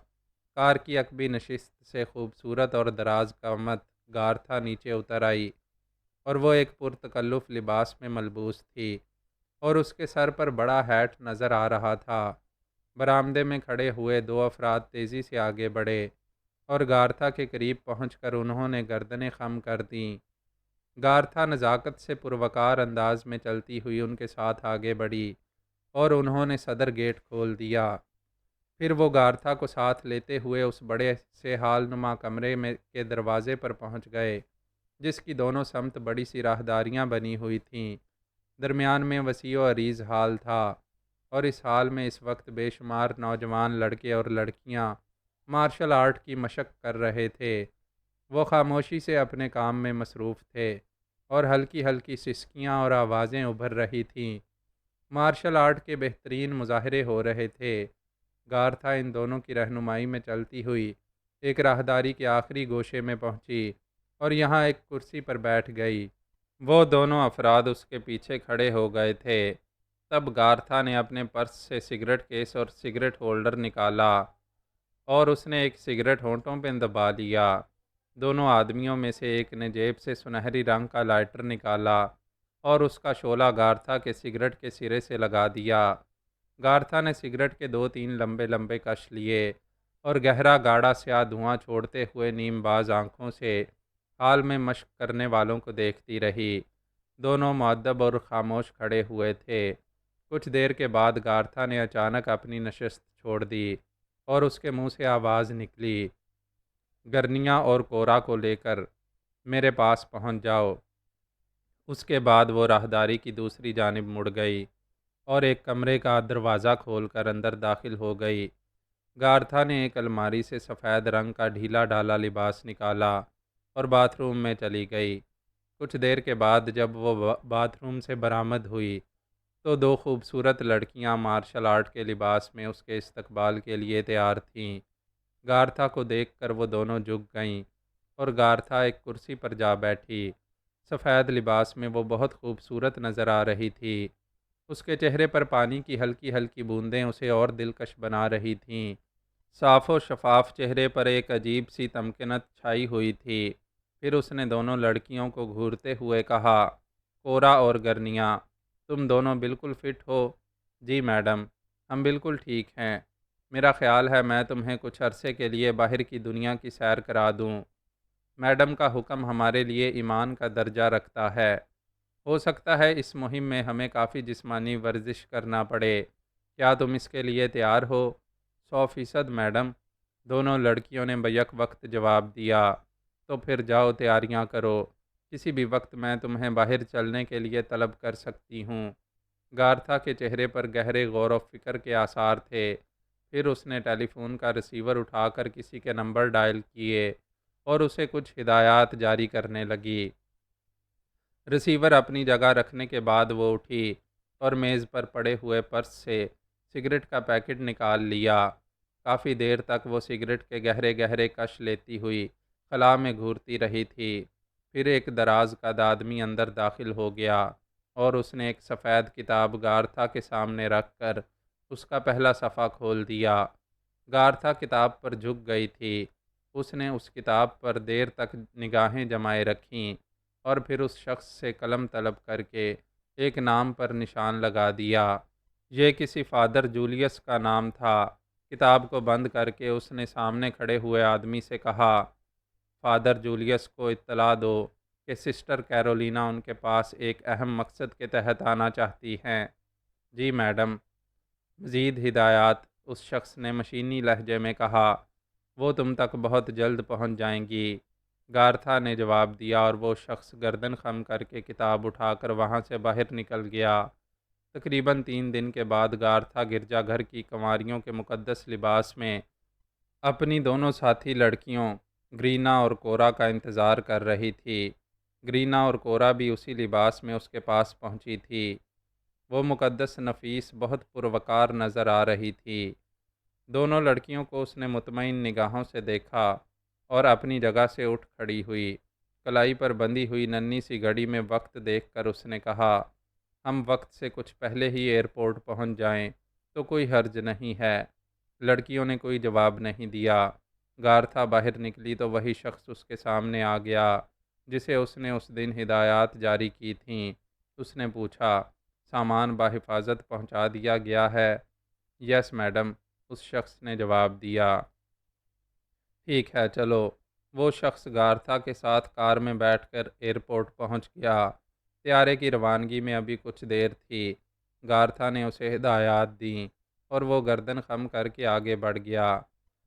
کار کی عقبی نشست سے خوبصورت اور دراز قامت گارتھا نیچے اتر آئی، اور وہ ایک پرتکلف لباس میں ملبوس تھی، اور اس کے سر پر بڑا ہیٹ نظر آ رہا تھا۔ برآمدے میں کھڑے ہوئے دو افراد تیزی سے آگے بڑھے، اور گارتھا کے قریب پہنچ کر انہوں نے گردنیں خم کر دیں۔ گارتھا نزاکت سے پروقار انداز میں چلتی ہوئی ان کے ساتھ آگے بڑھی، اور انہوں نے صدر گیٹ کھول دیا۔ پھر وہ گارتھا کو ساتھ لیتے ہوئے اس بڑے سے ہال نما کمرے میں کے دروازے پر پہنچ گئے، جس کی دونوں سمت بڑی سی راہداریاں بنی ہوئی تھیں۔ درمیان میں وسیع و عریض ہال تھا، اور اس ہال میں اس وقت بے شمار نوجوان لڑکے اور لڑکیاں مارشل آرٹ کی مشق کر رہے تھے۔ وہ خاموشی سے اپنے کام میں مصروف تھے، اور ہلکی ہلکی سسکیاں اور آوازیں ابھر رہی تھیں۔ مارشل آرٹ کے بہترین مظاہرے ہو رہے تھے۔ گارتھا ان دونوں کی رہنمائی میں چلتی ہوئی ایک راہداری کے آخری گوشے میں پہنچی، اور یہاں ایک کرسی پر بیٹھ گئی۔ وہ دونوں افراد اس کے پیچھے کھڑے ہو گئے تھے۔ تب گارتھا نے اپنے پرس سے سگریٹ کیس اور سگریٹ ہولڈر نکالا، اور اس نے ایک سگریٹ ہونٹوں پہ دبا لیا۔ دونوں آدمیوں میں سے ایک نے جیب سے سنہری رنگ کا لائٹر نکالا اور اس کا شعلہ گارتھا کے سگریٹ کے سرے سے لگا دیا۔ گارتھا نے سگریٹ کے دو تین لمبے لمبے کش لیے، اور گہرا گاڑھا سیاہ دھواں چھوڑتے ہوئے نیم باز آنکھوں سے حال میں مشق کرنے والوں کو دیکھتی رہی۔ دونوں مؤدب اور خاموش کھڑے ہوئے تھے۔ کچھ دیر کے بعد گارتھا نے اچانک اپنی نشست چھوڑ دی، اور اس کے منہ سے آواز نکلی، گرنیا اور کورا کو لے کر میرے پاس پہنچ جاؤ۔ اس کے بعد وہ راہداری کی دوسری جانب مڑ گئی اور ایک کمرے کا دروازہ کھول کر اندر داخل ہو گئی۔ گارتھا نے ایک الماری سے سفید رنگ کا ڈھیلا ڈھالا لباس نکالا اور باتھ روم میں چلی گئی۔ کچھ دیر کے بعد جب وہ باتھ روم سے برآمد ہوئی تو دو خوبصورت لڑکیاں مارشل آرٹ کے لباس میں اس کے استقبال کے لیے تیار تھیں۔ گارتھا کو دیکھ کر وہ دونوں جھک گئیں، اور گارتھا ایک کرسی پر جا بیٹھی۔ سفید لباس میں وہ بہت خوبصورت نظر آ رہی تھی۔ اس کے چہرے پر پانی کی ہلکی ہلکی بوندیں اسے اور دلکش بنا رہی تھیں۔ صاف و شفاف چہرے پر ایک عجیب سی تمکنت چھائی ہوئی تھی۔ پھر اس نے دونوں لڑکیوں کو گھورتے ہوئے کہا، کورا اور گرنیا، تم دونوں بالکل فٹ ہو؟ جی میڈم، ہم بالکل ٹھیک ہیں۔ میرا خیال ہے میں تمہیں کچھ عرصے کے لیے باہر کی دنیا کی سیر کرا دوں۔ میڈم کا حکم ہمارے لیے ایمان کا درجہ رکھتا ہے۔ ہو سکتا ہے اس مہم میں ہمیں کافی جسمانی ورزش کرنا پڑے۔ کیا تم اس کے لیے تیار ہو؟ 100% میڈم، دونوں لڑکیوں نے بیک وقت جواب دیا۔ تو پھر جاؤ تیاریاں کرو، کسی بھی وقت میں تمہیں باہر چلنے کے لیے طلب کر سکتی ہوں۔ گارتھا کے چہرے پر گہرے غور و فکر کے آثار تھے۔ پھر اس نے ٹیلی فون کا ریسیور اٹھا کر کسی کے نمبر ڈائل کیے اور اسے کچھ ہدایات جاری کرنے لگی۔ ریسیور اپنی جگہ رکھنے کے بعد وہ اٹھی اور میز پر پڑے ہوئے پرس سے سگریٹ کا پیکٹ نکال لیا۔ کافی دیر تک وہ سگریٹ کے گہرے گہرے کش لیتی ہوئی خلا میں گھورتی رہی تھی۔ پھر ایک دراز قد آدمی اندر داخل ہو گیا اور اس نے ایک سفید کتاب گارتھا کے سامنے رکھ کر اس کا پہلا صفحہ کھول دیا۔ گارتھا کتاب پر جھک گئی تھی۔ اس نے اس کتاب پر دیر تک نگاہیں جمائے رکھیں اور پھر اس شخص سے قلم طلب کر کے ایک نام پر نشان لگا دیا۔ یہ کسی فادر جولیس کا نام تھا۔ کتاب کو بند کر کے اس نے سامنے کھڑے ہوئے آدمی سے کہا، فادر جولیس کو اطلاع دو کہ سسٹر کیرولینا ان کے پاس ایک اہم مقصد کے تحت آنا چاہتی ہیں۔ جی میڈم۔ مزید ہدایات؟ اس شخص نے مشینی لہجے میں کہا، وہ تم تک بہت جلد پہنچ جائیں گی۔ گارتھا نے جواب دیا اور وہ شخص گردن خم کر کے کتاب اٹھا کر وہاں سے باہر نکل گیا۔ تقریباً 3 دن کے بعد گارتھا گرجا گھر کی کنواریوں کے مقدس لباس میں اپنی دونوں ساتھی لڑکیوں گرینا اور کورا کا انتظار کر رہی تھی۔ گرینا اور کورا بھی اسی لباس میں اس کے پاس پہنچی تھی۔ وہ مقدس نفیس بہت پروقار نظر آ رہی تھی۔ دونوں لڑکیوں کو اس نے مطمئن نگاہوں سے دیکھا اور اپنی جگہ سے اٹھ کھڑی ہوئی۔ کلائی پر بندھی ہوئی ننھی سی گھڑی میں وقت دیکھ کر اس نے کہا، ہم وقت سے کچھ پہلے ہی ایئرپورٹ پہنچ جائیں تو کوئی حرج نہیں ہے۔ لڑکیوں نے کوئی جواب نہیں دیا۔ گارتھا باہر نکلی تو وہی شخص اس کے سامنے آ گیا جسے اس نے اس دن ہدایات جاری کی تھیں۔ اس نے پوچھا، سامان بحفاظت پہنچا دیا گیا ہے؟ یس میڈم، اس شخص نے جواب دیا۔ ٹھیک ہے، چلو۔ وہ شخص گارتھا کے ساتھ کار میں بیٹھ کر ایئرپورٹ پہنچ گیا۔ طیارے کی روانگی میں ابھی کچھ دیر تھی۔ گارتھا نے اسے ہدایات دیں اور وہ گردن خم کر کے آگے بڑھ گیا۔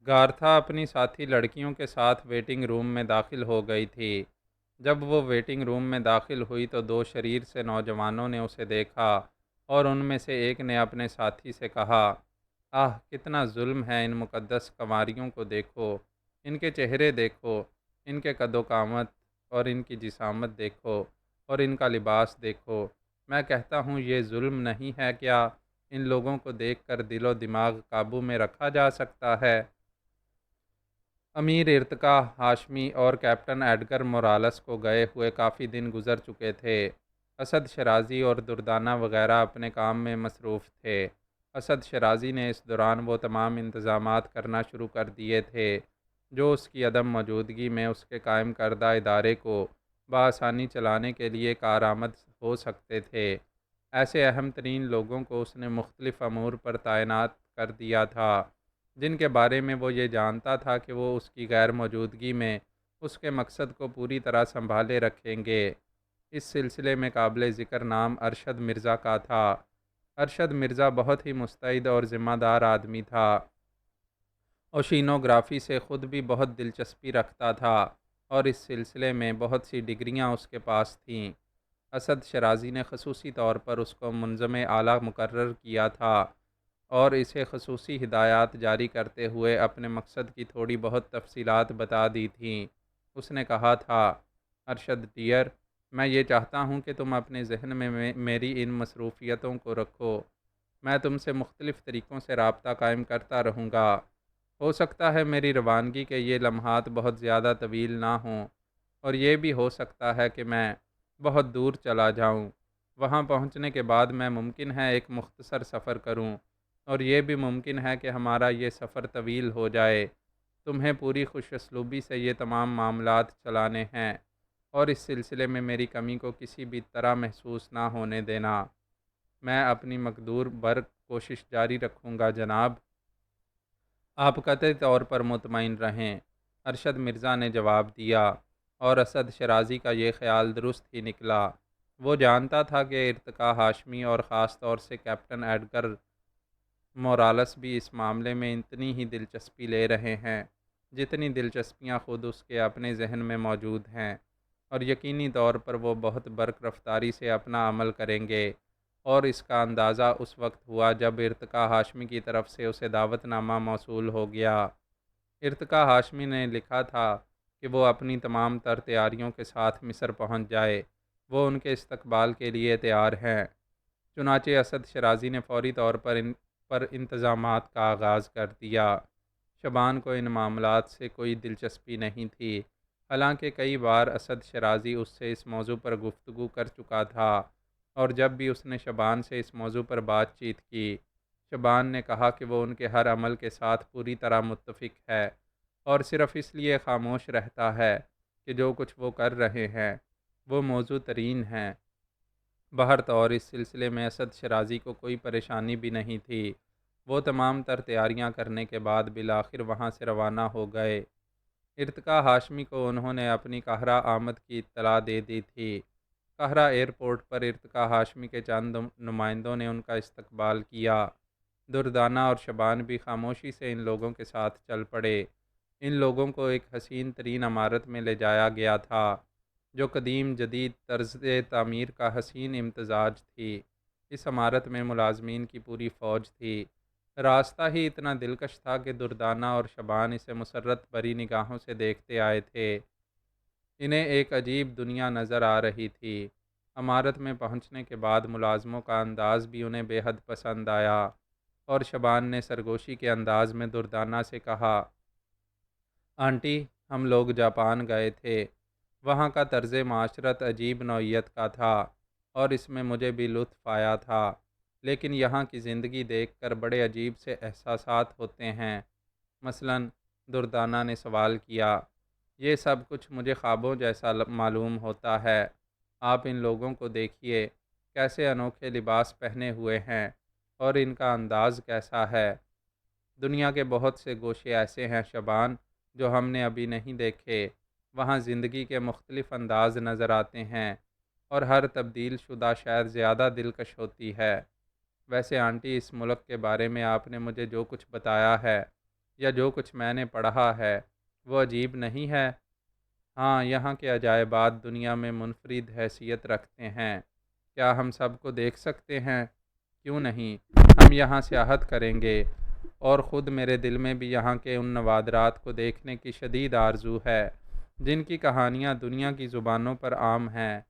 گارتھا اپنی ساتھی لڑکیوں کے ساتھ ویٹنگ روم میں داخل ہو گئی تھی۔ جب وہ ویٹنگ روم میں داخل ہوئی تو 2 شریر سے نوجوانوں نے اسے دیکھا اور ان میں سے ایک نے اپنے ساتھی سے کہا، آہ کتنا ظلم ہے، ان مقدس کنواریوں کو دیکھو، ان کے چہرے دیکھو، ان کے قد و قامت اور ان کی جسامت دیکھو اور ان کا لباس دیکھو۔ میں کہتا ہوں یہ ظلم نہیں ہے کیا؟ ان لوگوں کو دیکھ کر دل و دماغ قابو میں رکھا جا سکتا ہے؟ امیر ارتقا ہاشمی اور کیپٹن ایڈگر مورالس کو گئے ہوئے کافی دن گزر چکے تھے۔ اسد شرازی اور دردانہ وغیرہ اپنے کام میں مصروف تھے۔ اسد شرازی نے اس دوران وہ تمام انتظامات کرنا شروع کر دیے تھے جو اس کی عدم موجودگی میں اس کے قائم کردہ ادارے کو بآسانی چلانے کے لیے کارآمد ہو سکتے تھے۔ ایسے اہم ترین لوگوں کو اس نے مختلف امور پر تعینات کر دیا تھا جن کے بارے میں وہ یہ جانتا تھا کہ وہ اس کی غیر موجودگی میں اس کے مقصد کو پوری طرح سنبھالے رکھیں گے۔ اس سلسلے میں قابل ذکر نام ارشد مرزا کا تھا۔ ارشد مرزا بہت ہی مستعد اور ذمہ دار آدمی تھا۔ اوشینوگرافی سے خود بھی بہت دلچسپی رکھتا تھا اور اس سلسلے میں بہت سی ڈگریاں اس کے پاس تھیں۔ اسد شرازی نے خصوصی طور پر اس کو منظم اعلیٰ مقرر کیا تھا اور اسے خصوصی ہدایات جاری کرتے ہوئے اپنے مقصد کی تھوڑی بہت تفصیلات بتا دی تھیں۔ اس نے کہا تھا، ارشد ڈیئر، میں یہ چاہتا ہوں کہ تم اپنے ذہن میں میری ان مصروفیتوں کو رکھو۔ میں تم سے مختلف طریقوں سے رابطہ قائم کرتا رہوں گا۔ ہو سکتا ہے میری روانگی کے یہ لمحات بہت زیادہ طویل نہ ہوں اور یہ بھی ہو سکتا ہے کہ میں بہت دور چلا جاؤں۔ وہاں پہنچنے کے بعد میں ممکن ہے ایک مختصر سفر کروں، اور یہ بھی ممکن ہے کہ ہمارا یہ سفر طویل ہو جائے۔ تمہیں پوری خوش اسلوبی سے یہ تمام معاملات چلانے ہیں، اور اس سلسلے میں میری کمی کو کسی بھی طرح محسوس نہ ہونے دینا۔ میں اپنی مقدور بر کوشش جاری رکھوں گا جناب۔ آپ قطعی طور پر مطمئن رہیں، ارشد مرزا نے جواب دیا، اور اسد شرازی کا یہ خیال درست ہی نکلا۔ وہ جانتا تھا کہ ارتقاء ہاشمی اور خاص طور سے کیپٹن ایڈگر مورالس بھی اس معاملے میں اتنی ہی دلچسپی لے رہے ہیں جتنی دلچسپیاں خود اس کے اپنے ذہن میں موجود ہیں، اور یقینی طور پر وہ بہت برق رفتاری سے اپنا عمل کریں گے۔ اور اس کا اندازہ اس وقت ہوا جب ارتقاء ہاشمی کی طرف سے اسے دعوت نامہ موصول ہو گیا۔ ارتقاء ہاشمی نے لکھا تھا کہ وہ اپنی تمام تر تیاریوں کے ساتھ مصر پہنچ جائے، وہ ان کے استقبال کے لیے تیار ہیں۔ چنانچہ اسد شرازی نے فوری طور پر انتظامات کا آغاز کر دیا۔ شبان کو ان معاملات سے کوئی دلچسپی نہیں تھی، حالانکہ کئی بار اسد شرازی اس سے اس موضوع پر گفتگو کر چکا تھا، اور جب بھی اس نے شبان سے اس موضوع پر بات چیت کی، شبان نے کہا کہ وہ ان کے ہر عمل کے ساتھ پوری طرح متفق ہے، اور صرف اس لیے خاموش رہتا ہے کہ جو کچھ وہ کر رہے ہیں وہ موضوع ترین ہیں۔ بہرطور اس سلسلے میں اسد شرازی کو کوئی پریشانی بھی نہیں تھی۔ وہ تمام تر تیاریاں کرنے کے بعد بالآخر وہاں سے روانہ ہو گئے۔ ارتقاء ہاشمی کو انہوں نے اپنی قاہرہ آمد کی اطلاع دے دی تھی۔ قاہرہ ایئرپورٹ پر ارتقاء ہاشمی کے چند نمائندوں نے ان کا استقبال کیا۔ دردانہ اور شبان بھی خاموشی سے ان لوگوں کے ساتھ چل پڑے۔ ان لوگوں کو ایک حسین ترین عمارت میں لے جایا گیا تھا جو قدیم جدید طرز تعمیر کا حسین امتزاج تھی۔ اس عمارت میں ملازمین کی پوری فوج تھی۔ راستہ ہی اتنا دلکش تھا کہ دردانہ اور شبان اسے مسرت بھری نگاہوں سے دیکھتے آئے تھے۔ انہیں ایک عجیب دنیا نظر آ رہی تھی۔ عمارت میں پہنچنے کے بعد ملازموں کا انداز بھی انہیں بے حد پسند آیا، اور شبان نے سرگوشی کے انداز میں دردانہ سے کہا، آنٹی، ہم لوگ جاپان گئے تھے۔ وہاں کا طرز معاشرت عجیب نوعیت کا تھا، اور اس میں مجھے بھی لطف آیا تھا، لیکن یہاں کی زندگی دیکھ کر بڑے عجیب سے احساسات ہوتے ہیں۔ مثلاً، دردانہ نے سوال کیا، یہ سب کچھ مجھے خوابوں جیسا معلوم ہوتا ہے۔ آپ ان لوگوں کو دیکھیے، کیسے انوکھے لباس پہنے ہوئے ہیں، اور ان کا انداز کیسا ہے۔ دنیا کے بہت سے گوشے ایسے ہیں شبان جو ہم نے ابھی نہیں دیکھے۔ وہاں زندگی کے مختلف انداز نظر آتے ہیں، اور ہر تبدیل شدہ شاید زیادہ دلکش ہوتی ہے۔ ویسے آنٹی، اس ملک کے بارے میں آپ نے مجھے جو کچھ بتایا ہے، یا جو کچھ میں نے پڑھا ہے، وہ عجیب نہیں ہے؟ ہاں، یہاں کے عجائبات دنیا میں منفرد حیثیت رکھتے ہیں۔ کیا ہم سب کو دیکھ سکتے ہیں؟ کیوں نہیں، ہم یہاں سیاحت کریں گے، اور خود میرے دل میں بھی یہاں کے ان نوادرات کو دیکھنے کی شدید آرزو ہے جن کی کہانیاں دنیا کی زبانوں پر عام ہیں۔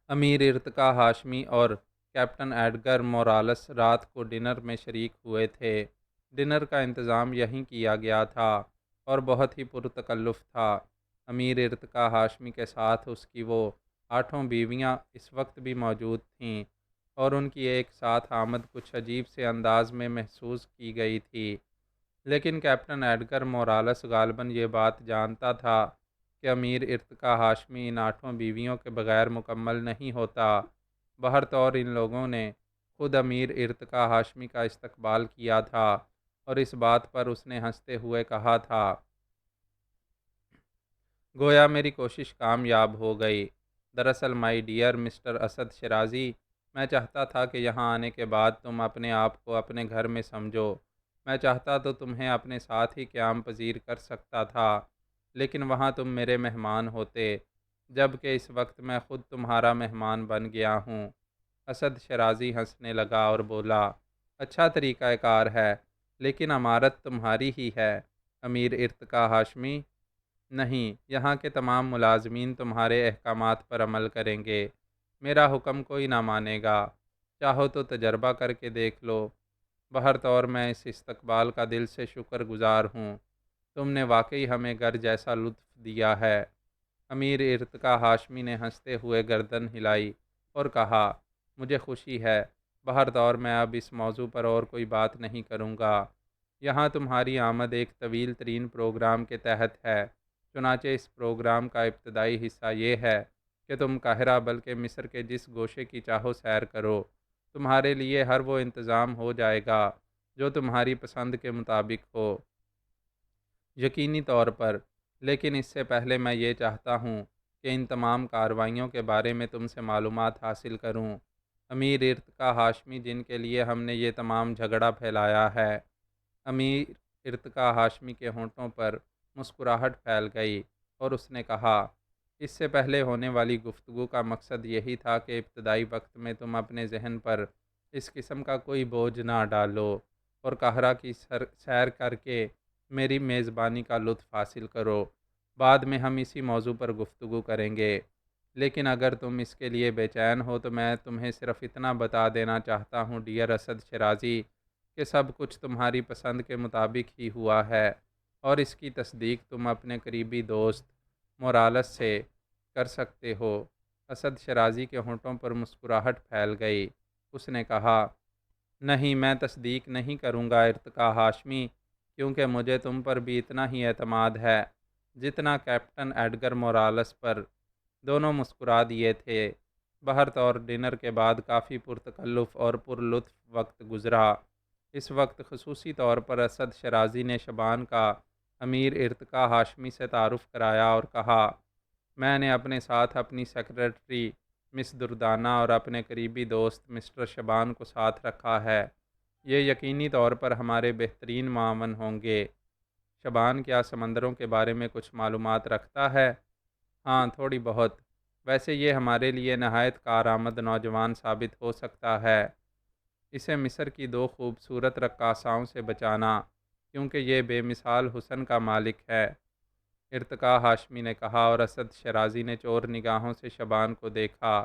امیر ارتقاء ہاشمی اور کیپٹن ایڈگر مورالس رات کو ڈنر میں شریک ہوئے تھے۔ ڈنر کا انتظام یہیں کیا گیا تھا، اور بہت ہی پرتکلف تھا۔ امیر ارتقاء ہاشمی کے ساتھ اس کی وہ 8 بیویاں اس وقت بھی موجود تھیں، اور ان کی ایک ساتھ آمد کچھ عجیب سے انداز میں محسوس کی گئی تھی۔ لیکن کیپٹن ایڈگر مورالس غالباً یہ بات جانتا تھا کہ امیر ارتقاء ہاشمی ان 8 بیویوں کے بغیر مکمل نہیں ہوتا۔ بہرطور ان لوگوں نے خود امیر ارتقاء ہاشمی کا استقبال کیا تھا، اور اس بات پر اس نے ہنستے ہوئے کہا تھا، گویا میری کوشش کامیاب ہو گئی۔ دراصل مائی ڈیئر مسٹر اسد شرازی، میں چاہتا تھا کہ یہاں آنے کے بعد تم اپنے آپ کو اپنے گھر میں سمجھو۔ میں چاہتا تو تمہیں اپنے ساتھ ہی قیام پذیر کر سکتا تھا، لیکن وہاں تم میرے مہمان ہوتے، جبکہ اس وقت میں خود تمہارا مہمان بن گیا ہوں۔ اسد شرازی ہنسنے لگا اور بولا، اچھا طریقہ کار ہے، لیکن عمارت تمہاری ہی ہے، امیر ارتقاء ہاشمی۔ نہیں، یہاں کے تمام ملازمین تمہارے احکامات پر عمل کریں گے۔ میرا حکم کوئی نہ مانے گا۔ چاہو تو تجربہ کر کے دیکھ لو۔ بہرطور میں اس استقبال کا دل سے شکر گزار ہوں۔ تم نے واقعی ہمیں گھر جیسا لطف دیا ہے۔ امیر ارتقا ہاشمی نے ہنستے ہوئے گردن ہلائی اور کہا، مجھے خوشی ہے، بہر طور میں اب اس موضوع پر اور کوئی بات نہیں کروں گا۔ یہاں تمہاری آمد ایک طویل ترین پروگرام کے تحت ہے، چنانچہ اس پروگرام کا ابتدائی حصہ یہ ہے کہ تم قاہرہ بلکہ مصر کے جس گوشے کی چاہو سیر کرو، تمہارے لیے ہر وہ انتظام ہو جائے گا جو تمہاری پسند کے مطابق ہو۔ یقینی طور پر، لیکن اس سے پہلے میں یہ چاہتا ہوں کہ ان تمام کارروائیوں کے بارے میں تم سے معلومات حاصل کروں۔ امیر ارتقا ہاشمی، جن کے لیے ہم نے یہ تمام جھگڑا پھیلایا ہے۔ امیر ارتقا ہاشمی کے ہونٹوں پر مسکراہٹ پھیل گئی اور اس نے کہا، اس سے پہلے ہونے والی گفتگو کا مقصد یہی تھا کہ ابتدائی وقت میں تم اپنے ذہن پر اس قسم کا کوئی بوجھ نہ ڈالو اور قاہرہ کی سیر کر کے میری میزبانی کا لطف حاصل کرو۔ بعد میں ہم اسی موضوع پر گفتگو کریں گے، لیکن اگر تم اس کے لیے بے چین ہو تو میں تمہیں صرف اتنا بتا دینا چاہتا ہوں ڈیئر اسد شیرازی، کہ سب کچھ تمہاری پسند کے مطابق ہی ہوا ہے، اور اس کی تصدیق تم اپنے قریبی دوست مورالس سے کر سکتے ہو۔ اسد شیرازی کے ہونٹوں پر مسکراہٹ پھیل گئی۔ اس نے کہا، نہیں، میں تصدیق نہیں کروں گا ارتقا ہاشمی، کیونکہ مجھے تم پر بھی اتنا ہی اعتماد ہے جتنا کیپٹن ایڈگر مورالس پر۔ دونوں مسکرا دیے تھے۔ بہرطور ڈنر کے بعد کافی پرتکلف اور پرلطف وقت گزرا۔ اس وقت خصوصی طور پر اسد شیرازی نے شبان کا امیر ارتقا ہاشمی سے تعارف کرایا اور کہا، میں نے اپنے ساتھ اپنی سیکرٹری مس دردانہ اور اپنے قریبی دوست مسٹر شبان کو ساتھ رکھا ہے۔ یہ یقینی طور پر ہمارے بہترین معاون ہوں گے۔ شبان کیا سمندروں کے بارے میں کچھ معلومات رکھتا ہے؟ ہاں، تھوڑی بہت۔ ویسے یہ ہمارے لیے نہایت کارآمد نوجوان ثابت ہو سکتا ہے۔ اسے مصر کی دو خوبصورت رقاصاؤں سے بچانا، کیونکہ یہ بے مثال حسن کا مالک ہے، ارتقا ہاشمی نے کہا، اور اسد شیرازی نے چور نگاہوں سے شبان کو دیکھا،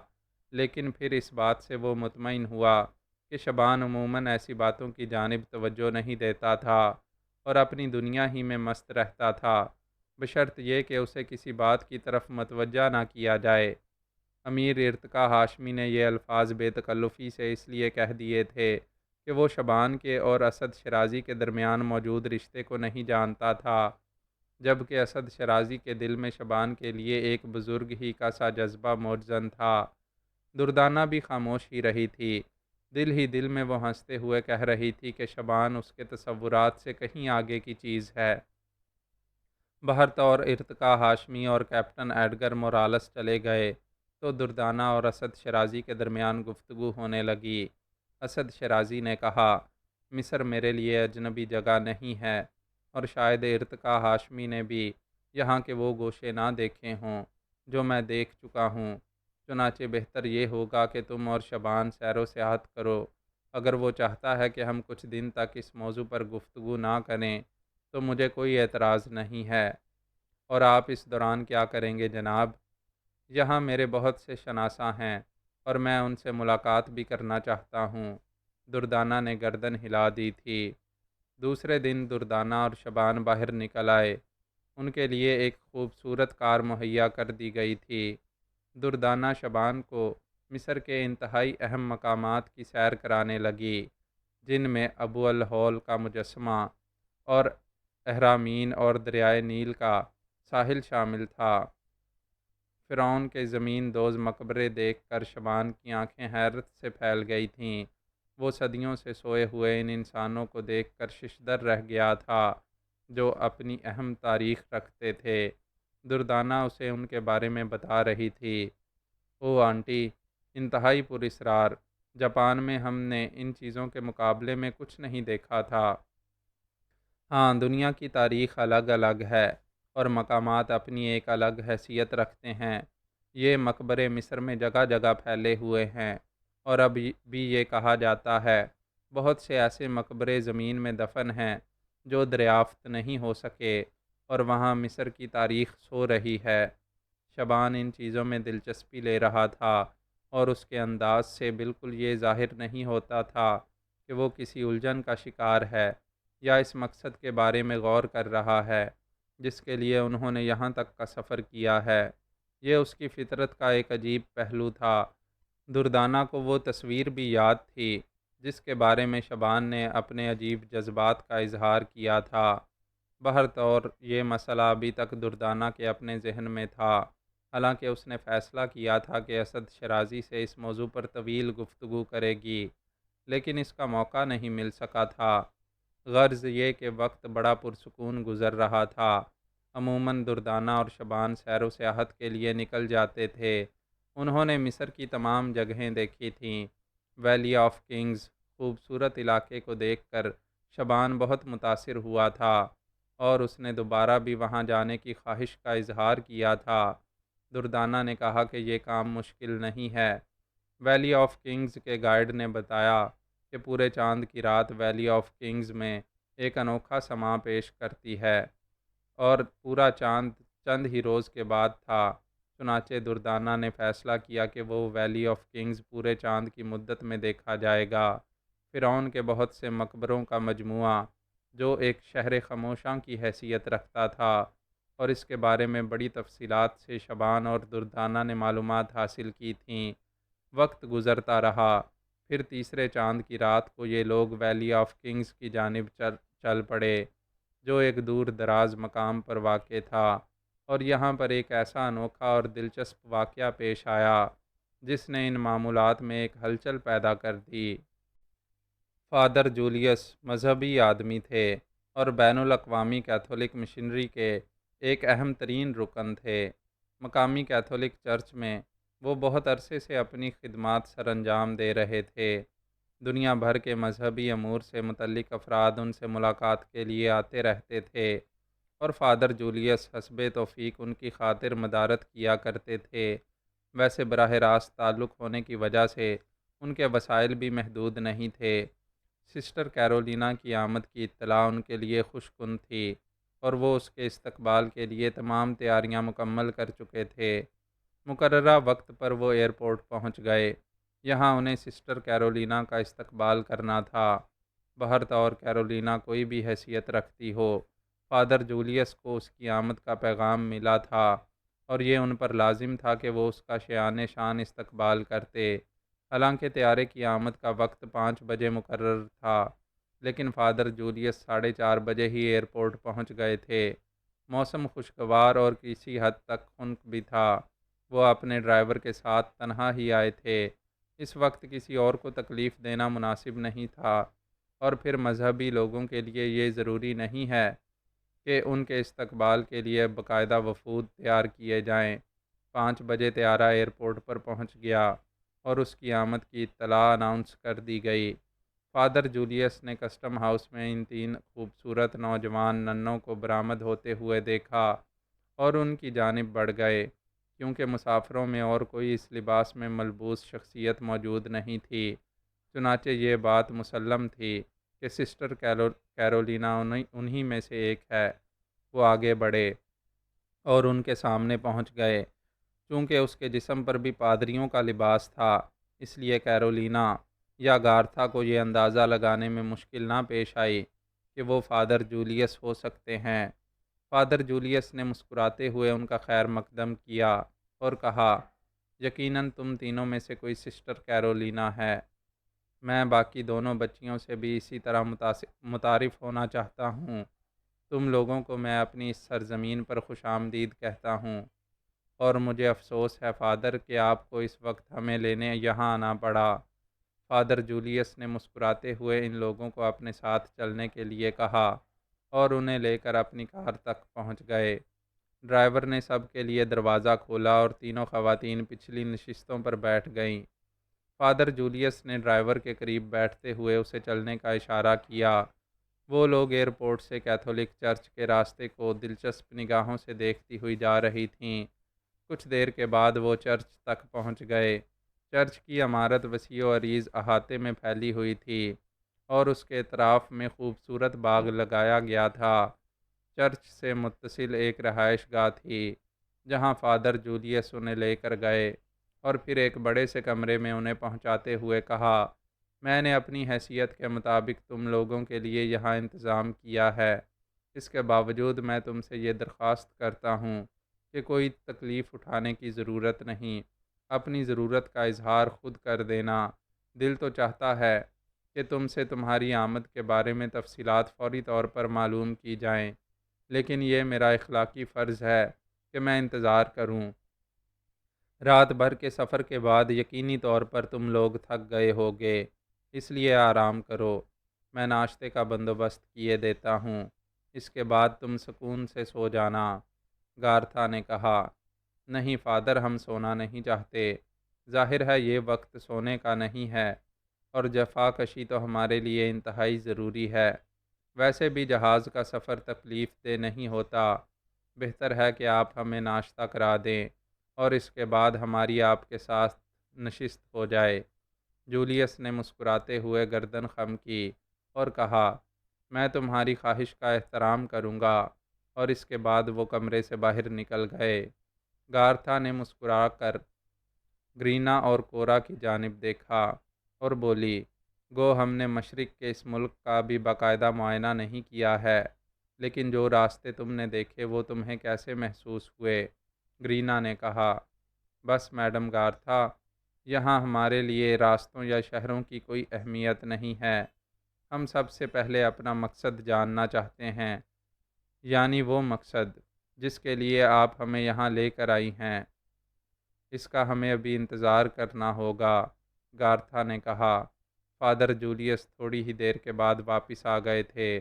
لیکن پھر اس بات سے وہ مطمئن ہوا کہ شبان عموماً ایسی باتوں کی جانب توجہ نہیں دیتا تھا اور اپنی دنیا ہی میں مست رہتا تھا، بشرط یہ کہ اسے کسی بات کی طرف متوجہ نہ کیا جائے۔ امیر ارتقا ہاشمی نے یہ الفاظ بے تکلفی سے اس لیے کہہ دیے تھے کہ وہ شبان کے اور اسد شیرازی کے درمیان موجود رشتے کو نہیں جانتا تھا، جبکہ اسد شیرازی کے دل میں شبان کے لیے ایک بزرگ ہی سا جذبہ موجزن تھا۔ دردانہ بھی خاموش ہی رہی تھی، دل میں وہ ہنستے ہوئے کہہ رہی تھی کہ شبان اس کے تصورات سے کہیں آگے کی چیز ہے۔ بہرطور ارتقا ہاشمی اور کیپٹن ایڈگر مورالس چلے گئے تو دردانہ اور اسد شیرازی کے درمیان گفتگو ہونے لگی۔ اسد شیرازی نے کہا، مصر میرے لیے اجنبی جگہ نہیں ہے، اور شاید ارتقا ہاشمی نے بھی یہاں کے وہ گوشے نہ دیکھے ہوں جو میں دیکھ چکا ہوں، چنانچہ بہتر یہ ہوگا کہ تم اور شبان سیر و سیاحت کرو۔ اگر وہ چاہتا ہے کہ ہم کچھ دن تک اس موضوع پر گفتگو نہ کریں تو مجھے کوئی اعتراض نہیں ہے۔ اور آپ اس دوران کیا کریں گے جناب؟ یہاں میرے بہت سے شناسا ہیں اور میں ان سے ملاقات بھی کرنا چاہتا ہوں۔ دردانہ نے گردن ہلا دی تھی۔ دوسرے دن دردانہ اور شبان باہر نکل آئے۔ ان کے لیے ایک خوبصورت کار مہیا کر دی گئی تھی۔ دردانہ شبان کو مصر کے انتہائی اہم مقامات کی سیر کرانے لگی، جن میں ابو الہول کا مجسمہ اور اہرامین اور دریائے نیل کا ساحل شامل تھا۔ فرعون کے زمین دوز مقبرے دیکھ کر شبان کی آنکھیں حیرت سے پھیل گئی تھیں۔ وہ صدیوں سے سوئے ہوئے ان انسانوں کو دیکھ کر ششدر رہ گیا تھا جو اپنی اہم تاریخ رکھتے تھے۔ دردانہ اسے ان کے بارے میں بتا رہی تھی۔ او آنٹی، انتہائی پراسرار، جاپان میں ہم نے ان چیزوں کے مقابلے میں کچھ نہیں دیکھا تھا۔ ہاں، دنیا کی تاریخ الگ الگ ہے اور مقامات اپنی ایک الگ حیثیت رکھتے ہیں۔ یہ مقبرے مصر میں جگہ جگہ پھیلے ہوئے ہیں، اور اب بھی یہ کہا جاتا ہے بہت سے ایسے مقبرے زمین میں دفن ہیں جو دریافت نہیں ہو سکے، اور وہاں مصر کی تاریخ سو رہی ہے۔ شبان ان چیزوں میں دلچسپی لے رہا تھا، اور اس کے انداز سے بالکل یہ ظاہر نہیں ہوتا تھا کہ وہ کسی الجھن کا شکار ہے یا اس مقصد کے بارے میں غور کر رہا ہے جس کے لیے انہوں نے یہاں تک کا سفر کیا ہے۔ یہ اس کی فطرت کا ایک عجیب پہلو تھا۔ دردانہ کو وہ تصویر بھی یاد تھی جس کے بارے میں شبان نے اپنے عجیب جذبات کا اظہار کیا تھا۔ بہرطور یہ مسئلہ ابھی تک دردانہ کے اپنے ذہن میں تھا، حالانکہ اس نے فیصلہ کیا تھا کہ اسد شرازی سے اس موضوع پر طویل گفتگو کرے گی، لیکن اس کا موقع نہیں مل سکا تھا۔ غرض یہ کہ وقت بڑا پرسکون گزر رہا تھا۔ عموماً دردانہ اور شبان سیر و سیاحت کے لیے نکل جاتے تھے۔ انہوں نے مصر کی تمام جگہیں دیکھی تھیں۔ ویلی آف کنگز خوبصورت علاقے کو دیکھ کر شبان بہت متاثر ہوا تھا اور اس نے دوبارہ بھی وہاں جانے کی خواہش کا اظہار کیا تھا۔ دردانہ نے کہا کہ یہ کام مشکل نہیں ہے۔ ویلی آف کنگز کے گائیڈ نے بتایا کہ پورے چاند کی رات ویلی آف کنگز میں ایک انوکھا سماں پیش کرتی ہے اور پورا چاند چند ہی روز کے بعد تھا۔ چنانچہ دردانہ نے فیصلہ کیا کہ وہ ویلی آف کنگز پورے چاند کی مدت میں دیکھا جائے گا۔ فرعون کے بہت سے مقبروں کا مجموعہ جو ایک شہر خاموشاں کی حیثیت رکھتا تھا، اور اس کے بارے میں بڑی تفصیلات سے شبان اور دردانہ نے معلومات حاصل کی تھیں۔ وقت گزرتا رہا، پھر تیسرے چاند کی رات کو یہ لوگ ویلی آف کنگز کی جانب چل پڑے، جو ایک دور دراز مقام پر واقع تھا، اور یہاں پر ایک ایسا انوکھا اور دلچسپ واقعہ پیش آیا جس نے ان معمولات میں ایک ہلچل پیدا کر دی۔ فادر جولیس مذہبی آدمی تھے اور بین الاقوامی کیتھولک مشنری کے ایک اہم ترین رکن تھے۔ مقامی کیتھولک چرچ میں وہ بہت عرصے سے اپنی خدمات سر انجام دے رہے تھے۔ دنیا بھر کے مذہبی امور سے متعلق افراد ان سے ملاقات کے لیے آتے رہتے تھے، اور فادر جولیس حسب توفیق ان کی خاطر مدارت کیا کرتے تھے۔ ویسے براہ راست تعلق ہونے کی وجہ سے ان کے وسائل بھی محدود نہیں تھے۔ سسٹر کیرولینا کی آمد کی اطلاع ان کے لیے خوش کن تھی، اور وہ اس کے استقبال کے لیے تمام تیاریاں مکمل کر چکے تھے۔ مقررہ وقت پر وہ ایئرپورٹ پہنچ گئے۔ یہاں انہیں سسٹر کیرولینا کا استقبال کرنا تھا۔ بہرطور کیرولینا کوئی بھی حیثیت رکھتی ہو، فادر جولیس کو اس کی آمد کا پیغام ملا تھا، اور یہ ان پر لازم تھا کہ وہ اس کا شایان شان استقبال کرتے۔ حالانکہ طیارے کی آمد کا وقت 5 بجے مقرر تھا، لیکن فادر جولیس 4:30 بجے ہی ایئرپورٹ پہنچ گئے تھے۔ موسم خوشگوار اور کسی حد تک خنک بھی تھا۔ وہ اپنے ڈرائیور کے ساتھ تنہا ہی آئے تھے۔ اس وقت کسی اور کو تکلیف دینا مناسب نہیں تھا، اور پھر مذہبی لوگوں کے لیے یہ ضروری نہیں ہے کہ ان کے استقبال کے لیے باقاعدہ وفود تیار کیے جائیں۔ 5 بجے طیارہ ایئرپورٹ پر پہنچ گیا اور اس کی آمد کی اطلاع اناؤنس کر دی گئی۔ فادر جولیس نے کسٹم ہاؤس میں ان 3 خوبصورت نوجوان ننوں کو برآمد ہوتے ہوئے دیکھا اور ان کی جانب بڑھ گئے، کیونکہ مسافروں میں اور کوئی اس لباس میں ملبوس شخصیت موجود نہیں تھی۔ چنانچہ یہ بات مسلم تھی کہ سسٹر کیرولینا انہی میں سے ایک ہے۔ وہ آگے بڑھے اور ان کے سامنے پہنچ گئے۔ چونکہ اس کے جسم پر بھی پادریوں کا لباس تھا، اس لیے کیرولینا یا گارتھا کو یہ اندازہ لگانے میں مشکل نہ پیش آئی کہ وہ فادر جولیس ہو سکتے ہیں۔ فادر جولیس نے مسکراتے ہوئے ان کا خیر مقدم کیا اور کہا، یقیناً تم تینوں میں سے کوئی سسٹر کیرولینا ہے۔ میں باقی دونوں بچیوں سے بھی اسی طرح متعارف ہونا چاہتا ہوں۔ تم لوگوں کو میں اپنی اس سرزمین پر خوش آمدید کہتا ہوں، اور مجھے افسوس ہے فادر کہ آپ کو اس وقت ہمیں لینے یہاں آنا پڑا۔ فادر جولیس نے مسکراتے ہوئے ان لوگوں کو اپنے ساتھ چلنے کے لیے کہا اور انہیں لے کر اپنی کار تک پہنچ گئے۔ ڈرائیور نے سب کے لیے دروازہ کھولا اور تینوں خواتین پچھلی نشستوں پر بیٹھ گئیں۔ فادر جولیس نے ڈرائیور کے قریب بیٹھتے ہوئے اسے چلنے کا اشارہ کیا۔ وہ لوگ ایئرپورٹ سے کیتھولک چرچ کے راستے کو دلچسپ نگاہوں سے دیکھتی ہوئی جا رہی تھیں۔ کچھ دیر کے بعد وہ چرچ تک پہنچ گئے۔ چرچ کی عمارت وسیع و عریض احاطے میں پھیلی ہوئی تھی اور اس کے اطراف میں خوبصورت باغ لگایا گیا تھا۔ چرچ سے متصل ایک رہائش گاہ تھی جہاں فادر جولیس انہیں لے کر گئے اور پھر ایک بڑے سے کمرے میں انہیں پہنچاتے ہوئے کہا، میں نے اپنی حیثیت کے مطابق تم لوگوں کے لیے یہاں انتظام کیا ہے۔ اس کے باوجود میں تم سے یہ درخواست کرتا ہوں کہ کوئی تکلیف اٹھانے کی ضرورت نہیں، اپنی ضرورت کا اظہار خود کر دینا۔ دل تو چاہتا ہے کہ تم سے تمہاری آمد کے بارے میں تفصیلات فوری طور پر معلوم کی جائیں، لیکن یہ میرا اخلاقی فرض ہے کہ میں انتظار کروں۔ رات بھر کے سفر کے بعد یقینی طور پر تم لوگ تھک گئے ہوگے، اس لیے آرام کرو۔ میں ناشتے کا بندوبست کیے دیتا ہوں، اس کے بعد تم سکون سے سو جانا۔ گارتھا نے کہا، نہیں فادر، ہم سونا نہیں چاہتے۔ ظاہر ہے یہ وقت سونے کا نہیں ہے، اور جفا کشی تو ہمارے لیے انتہائی ضروری ہے۔ ویسے بھی جہاز کا سفر تکلیف دہ نہیں ہوتا۔ بہتر ہے کہ آپ ہمیں ناشتہ کرا دیں اور اس کے بعد ہماری آپ کے ساتھ نشست ہو جائے۔ جولیس نے مسکراتے ہوئے گردن خم کی اور کہا، میں تمہاری خواہش کا احترام کروں گا، اور اس کے بعد وہ کمرے سے باہر نکل گئے۔ گارتھا نے مسکرا کر گرینا اور کورا کی جانب دیکھا اور بولی، گو ہم نے مشرق کے اس ملک کا بھی باقاعدہ معائنہ نہیں کیا ہے، لیکن جو راستے تم نے دیکھے وہ تمہیں کیسے محسوس ہوئے؟ گرینا نے کہا، بس میڈم گارتھا، یہاں ہمارے لیے راستوں یا شہروں کی کوئی اہمیت نہیں ہے۔ ہم سب سے پہلے اپنا مقصد جاننا چاہتے ہیں، یعنی وہ مقصد جس کے لیے آپ ہمیں یہاں لے کر آئی ہیں۔ اس کا ہمیں ابھی انتظار کرنا ہوگا، گارتھا نے کہا۔ فادر جولیس تھوڑی ہی دیر کے بعد واپس آ گئے تھے۔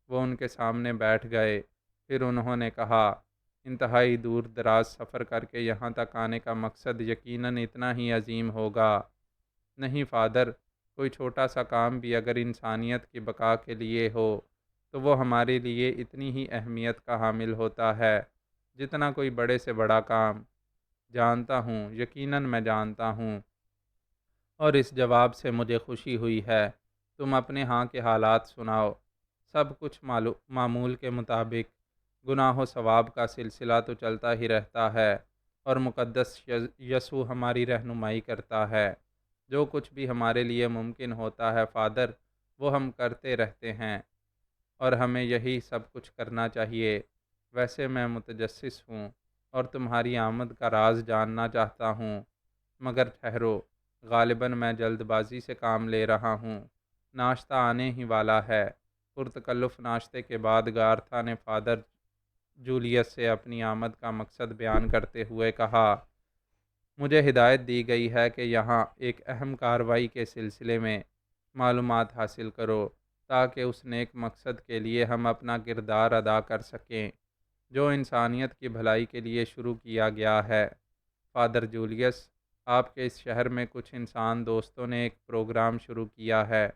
وہ ان کے سامنے بیٹھ گئے، پھر انہوں نے کہا، انتہائی دور دراز سفر کر کے یہاں تک آنے کا مقصد یقیناً اتنا ہی عظیم ہوگا۔ نہیں فادر، کوئی چھوٹا سا کام بھی اگر انسانیت کی بقا کے لیے ہو تو وہ ہمارے لیے اتنی ہی اہمیت کا حامل ہوتا ہے جتنا کوئی بڑے سے بڑا کام۔ جانتا ہوں، یقیناً میں جانتا ہوں، اور اس جواب سے مجھے خوشی ہوئی ہے۔ تم اپنے ہاں کے حالات سناؤ۔ سب کچھ معمول کے مطابق۔ گناہ و ثواب کا سلسلہ تو چلتا ہی رہتا ہے، اور مقدس یسوع ہماری رہنمائی کرتا ہے۔ جو کچھ بھی ہمارے لیے ممکن ہوتا ہے فادر، وہ ہم کرتے رہتے ہیں، اور ہمیں یہی سب کچھ کرنا چاہیے۔ ویسے میں متجسس ہوں اور تمہاری آمد کا راز جاننا چاہتا ہوں، مگر ٹھہرو، غالباً میں جلد بازی سے کام لے رہا ہوں۔ ناشتہ آنے ہی والا ہے۔ پرتکلف ناشتے کے بعد گارتھا نے فادر جولیس سے اپنی آمد کا مقصد بیان کرتے ہوئے کہا، مجھے ہدایت دی گئی ہے کہ یہاں ایک اہم کارروائی کے سلسلے میں معلومات حاصل کرو، تاکہ اس نیک مقصد کے لیے ہم اپنا کردار ادا کر سکیں جو انسانیت کی بھلائی کے لیے شروع کیا گیا ہے۔ فادر جولیس، آپ کے اس شہر میں کچھ انسان دوستوں نے ایک پروگرام شروع کیا ہے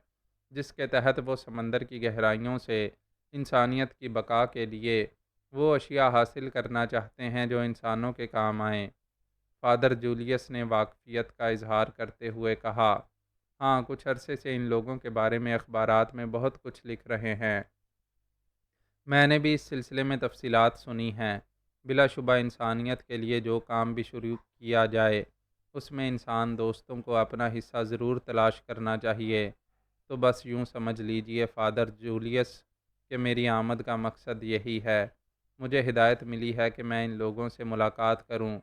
جس کے تحت وہ سمندر کی گہرائیوں سے انسانیت کی بقا کے لیے وہ اشیاء حاصل کرنا چاہتے ہیں جو انسانوں کے کام آئیں۔ فادر جولیس نے واقفیت کا اظہار کرتے ہوئے کہا، ہاں، کچھ عرصے سے ان لوگوں کے بارے میں اخبارات میں بہت کچھ لکھ رہے ہیں۔ میں نے بھی اس سلسلے میں تفصیلات سنی ہیں۔ بلا شبہ انسانیت کے لیے جو کام بھی شروع کیا جائے اس میں انسان دوستوں کو اپنا حصہ ضرور تلاش کرنا چاہیے۔ تو بس یوں سمجھ لیجئے فادر جولیس کہ میری آمد کا مقصد یہی ہے۔ مجھے ہدایت ملی ہے کہ میں ان لوگوں سے ملاقات کروں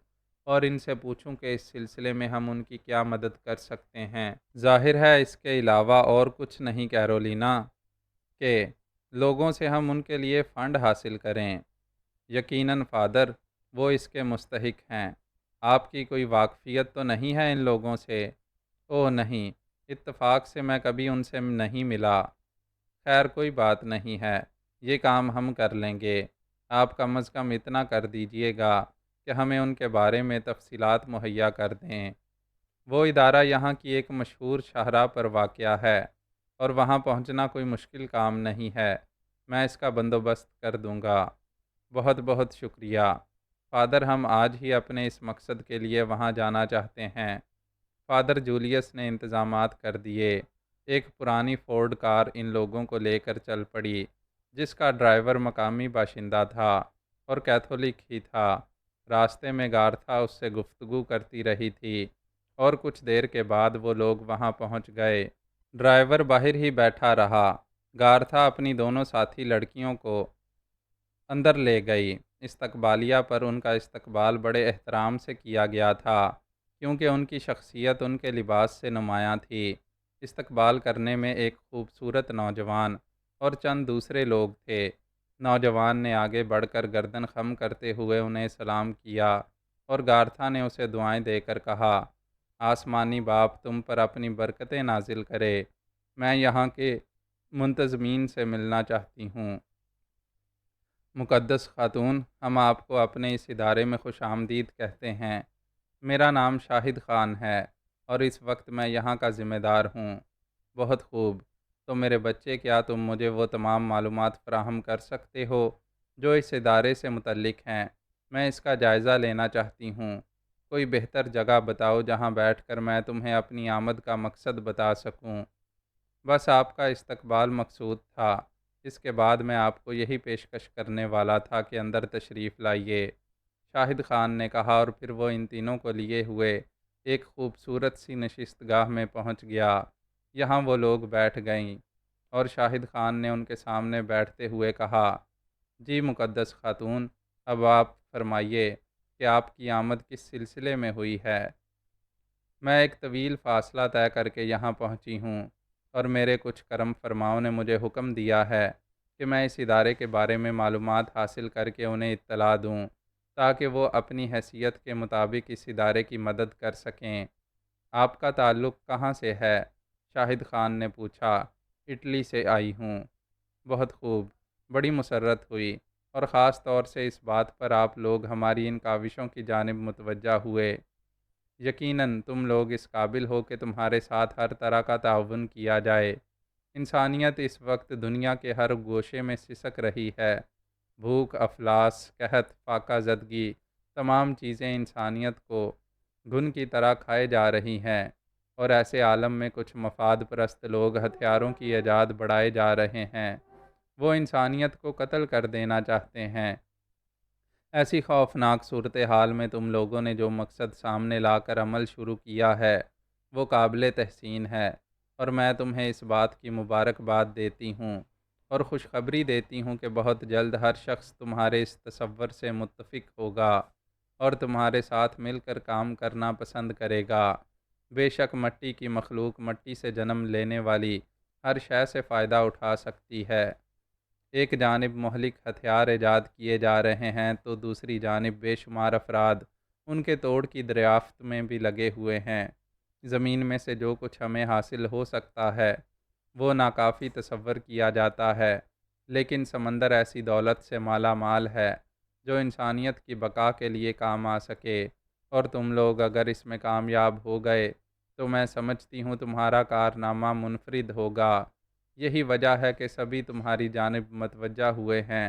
اور ان سے پوچھوں کہ اس سلسلے میں ہم ان کی کیا مدد کر سکتے ہیں۔ ظاہر ہے اس کے علاوہ اور کچھ نہیں کیرولینا، کہ لوگوں سے ہم ان کے لیے فنڈ حاصل کریں۔ یقیناً فادر، وہ اس کے مستحق ہیں۔ آپ کی کوئی واقفیت تو نہیں ہے ان لوگوں سے؟ اوہ نہیں، اتفاق سے میں کبھی ان سے نہیں ملا۔ خیر کوئی بات نہیں ہے، یہ کام ہم کر لیں گے۔ آپ کم از کم اتنا کر دیجئے گا کہ ہمیں ان کے بارے میں تفصیلات مہیا کر دیں۔ وہ ادارہ یہاں کی ایک مشہور شاہراہ پر واقع ہے، اور وہاں پہنچنا کوئی مشکل کام نہیں ہے۔ میں اس کا بندوبست کر دوں گا۔ بہت بہت شکریہ فادر، ہم آج ہی اپنے اس مقصد کے لیے وہاں جانا چاہتے ہیں۔ فادر جولیس نے انتظامات کر دیے۔ ایک پرانی فورڈ کار ان لوگوں کو لے کر چل پڑی، جس کا ڈرائیور مقامی باشندہ تھا اور کیتھولک ہی تھا۔ راستے میں گارتھا اس سے گفتگو کرتی رہی تھی، اور کچھ دیر کے بعد وہ لوگ وہاں پہنچ گئے۔ ڈرائیور باہر ہی بیٹھا رہا۔ گارتھا اپنی دونوں ساتھی لڑکیوں کو اندر لے گئی۔ استقبالیہ پر ان کا استقبال بڑے احترام سے کیا گیا تھا، کیونکہ ان کی شخصیت ان کے لباس سے نمایاں تھی۔ استقبال کرنے میں ایک خوبصورت نوجوان اور چند دوسرے لوگ تھے۔ نوجوان نے آگے بڑھ کر گردن خم کرتے ہوئے انہیں سلام کیا اور گارتھا نے اسے دعائیں دے کر کہا، آسمانی باپ تم پر اپنی برکتیں نازل کرے، میں یہاں کے منتظمین سے ملنا چاہتی ہوں۔ مقدس خاتون، ہم آپ کو اپنے اس ادارے میں خوش آمدید کہتے ہیں۔ میرا نام شاہد خان ہے اور اس وقت میں یہاں کا ذمہ دار ہوں۔ بہت خوب، تو میرے بچے، کیا تم مجھے وہ تمام معلومات فراہم کر سکتے ہو جو اس ادارے سے متعلق ہیں؟ میں اس کا جائزہ لینا چاہتی ہوں۔ کوئی بہتر جگہ بتاؤ جہاں بیٹھ کر میں تمہیں اپنی آمد کا مقصد بتا سکوں۔ بس آپ کا استقبال مقصود تھا، اس کے بعد میں آپ کو یہی پیشکش کرنے والا تھا کہ اندر تشریف لائیے، شاہد خان نے کہا، اور پھر وہ ان تینوں کو لیے ہوئے ایک خوبصورت سی نشست گاہ میں پہنچ گیا۔ یہاں وہ لوگ بیٹھ گئیں اور شاہد خان نے ان کے سامنے بیٹھتے ہوئے کہا، جی مقدس خاتون، اب آپ فرمائیے کہ آپ کی آمد کس سلسلے میں ہوئی ہے؟ میں ایک طویل فاصلہ طے کر کے یہاں پہنچی ہوں اور میرے کچھ کرم فرماؤں نے مجھے حکم دیا ہے کہ میں اس ادارے کے بارے میں معلومات حاصل کر کے انہیں اطلاع دوں تاکہ وہ اپنی حیثیت کے مطابق اس ادارے کی مدد کر سکیں۔ آپ کا تعلق کہاں سے ہے؟ شاہد خان نے پوچھا۔ اٹلی سے آئی ہوں۔ بہت خوب، بڑی مسرت ہوئی، اور خاص طور سے اس بات پر آپ لوگ ہماری ان کاوشوں کی جانب متوجہ ہوئے۔ یقیناً تم لوگ اس قابل ہو کہ تمہارے ساتھ ہر طرح کا تعاون کیا جائے۔ انسانیت اس وقت دنیا کے ہر گوشے میں سسک رہی ہے۔ بھوک، افلاس، قحط، فاقہ زدگی، تمام چیزیں انسانیت کو گھن کی طرح کھائے جا رہی ہیں، اور ایسے عالم میں کچھ مفاد پرست لوگ ہتھیاروں کی ایجاد بڑھائے جا رہے ہیں۔ وہ انسانیت کو قتل کر دینا چاہتے ہیں۔ ایسی خوفناک صورتحال میں تم لوگوں نے جو مقصد سامنے لا کر عمل شروع کیا ہے وہ قابل تحسین ہے، اور میں تمہیں اس بات کی مبارکباد دیتی ہوں اور خوشخبری دیتی ہوں کہ بہت جلد ہر شخص تمہارے اس تصور سے متفق ہوگا اور تمہارے ساتھ مل کر کام کرنا پسند کرے گا۔ بے شک مٹی کی مخلوق مٹی سے جنم لینے والی ہر شے سے فائدہ اٹھا سکتی ہے۔ ایک جانب مہلک ہتھیار ایجاد کیے جا رہے ہیں تو دوسری جانب بے شمار افراد ان کے توڑ کی دریافت میں بھی لگے ہوئے ہیں۔ زمین میں سے جو کچھ ہمیں حاصل ہو سکتا ہے وہ ناکافی تصور کیا جاتا ہے، لیکن سمندر ایسی دولت سے مالا مال ہے جو انسانیت کی بقا کے لیے کام آ سکے، اور تم لوگ اگر اس میں کامیاب ہو گئے تو میں سمجھتی ہوں تمہارا کارنامہ منفرد ہوگا۔ یہی وجہ ہے کہ سبھی تمہاری جانب متوجہ ہوئے ہیں۔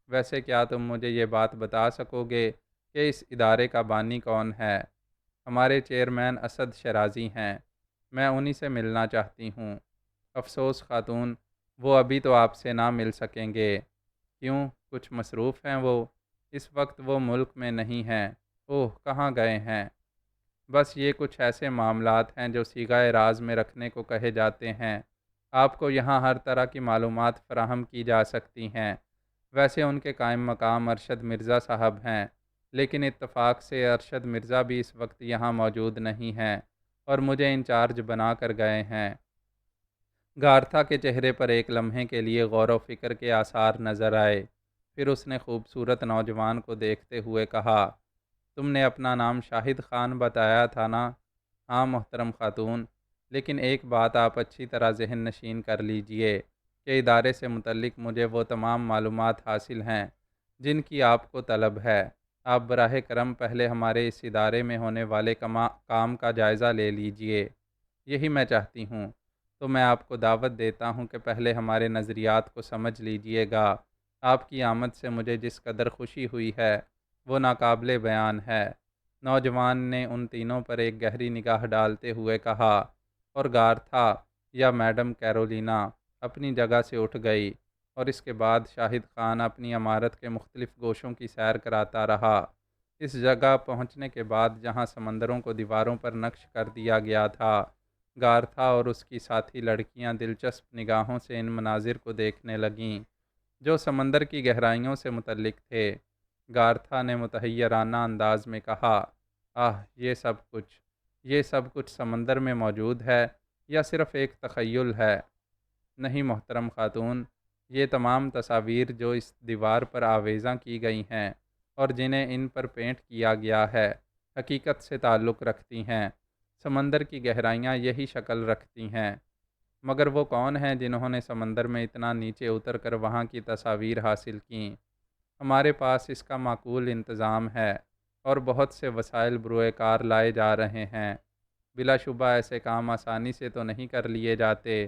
ویسے کیا تم مجھے یہ بات بتا سکو گے کہ اس ادارے کا بانی کون ہے؟ ہمارے چیئرمین اسد شرازی ہیں، میں انہی سے ملنا چاہتی ہوں۔ افسوس خاتون، وہ ابھی تو آپ سے نہ مل سکیں گے۔ کیوں، کچھ مصروف ہیں وہ؟ اس وقت وہ ملک میں نہیں ہیں۔ اوہ، کہاں گئے ہیں؟ بس یہ کچھ ایسے معاملات ہیں جو صیغہ راز میں رکھنے کو کہے جاتے ہیں۔ آپ کو یہاں ہر طرح کی معلومات فراہم کی جا سکتی ہیں۔ ویسے ان کے قائم مقام ارشد مرزا صاحب ہیں، لیکن اتفاق سے ارشد مرزا بھی اس وقت یہاں موجود نہیں ہیں اور مجھے انچارج بنا کر گئے ہیں۔ گارتھا کے چہرے پر ایک لمحے کے لیے غور و فکر کے آثار نظر آئے، پھر اس نے خوبصورت نوجوان کو دیکھتے ہوئے کہا، تم نے اپنا نام شاہد خان بتایا تھا نا؟ ہاں محترم خاتون، لیکن ایک بات آپ اچھی طرح ذہن نشین کر لیجئے کہ ادارے سے متعلق مجھے وہ تمام معلومات حاصل ہیں جن کی آپ کو طلب ہے۔ آپ براہ کرم پہلے ہمارے اس ادارے میں ہونے والے کام کا جائزہ لے لیجئے۔ یہی میں چاہتی ہوں، تو میں آپ کو دعوت دیتا ہوں کہ پہلے ہمارے نظریات کو سمجھ لیجئے گا۔ آپ کی آمد سے مجھے جس قدر خوشی ہوئی ہے وہ ناقابل بیان ہے۔ نوجوان نے ان تینوں پر ایک گہری نگاہ ڈالتے ہوئے کہا، اور گارتھا یا میڈم کیرولینا اپنی جگہ سے اٹھ گئی، اور اس کے بعد شاہد خان اپنی عمارت کے مختلف گوشوں کی سیر کراتا رہا۔ اس جگہ پہنچنے کے بعد جہاں سمندروں کو دیواروں پر نقش کر دیا گیا تھا، گارتھا اور اس کی ساتھی لڑکیاں دلچسپ نگاہوں سے ان مناظر کو دیکھنے لگیں جو سمندر کی گہرائیوں سے متعلق تھے۔ گارتھا نے متحیرانہ انداز میں کہا۔ آہ، یہ سب کچھ سمندر میں موجود ہے یا صرف ایک تخیل ہے؟ نہیں محترم خاتون، یہ تمام تصاویر جو اس دیوار پر آویزاں کی گئی ہیں اور جنہیں ان پر پینٹ کیا گیا ہے، حقیقت سے تعلق رکھتی ہیں۔ سمندر کی گہرائیاں یہی شکل رکھتی ہیں۔ مگر وہ کون ہیں جنہوں نے سمندر میں اتنا نیچے اتر کر وہاں کی تصاویر حاصل کیں؟ ہمارے پاس اس کا معقول انتظام ہے اور بہت سے وسائل بروئے کار لائے جا رہے ہیں۔ بلا شبہ ایسے کام آسانی سے تو نہیں کر لیے جاتے۔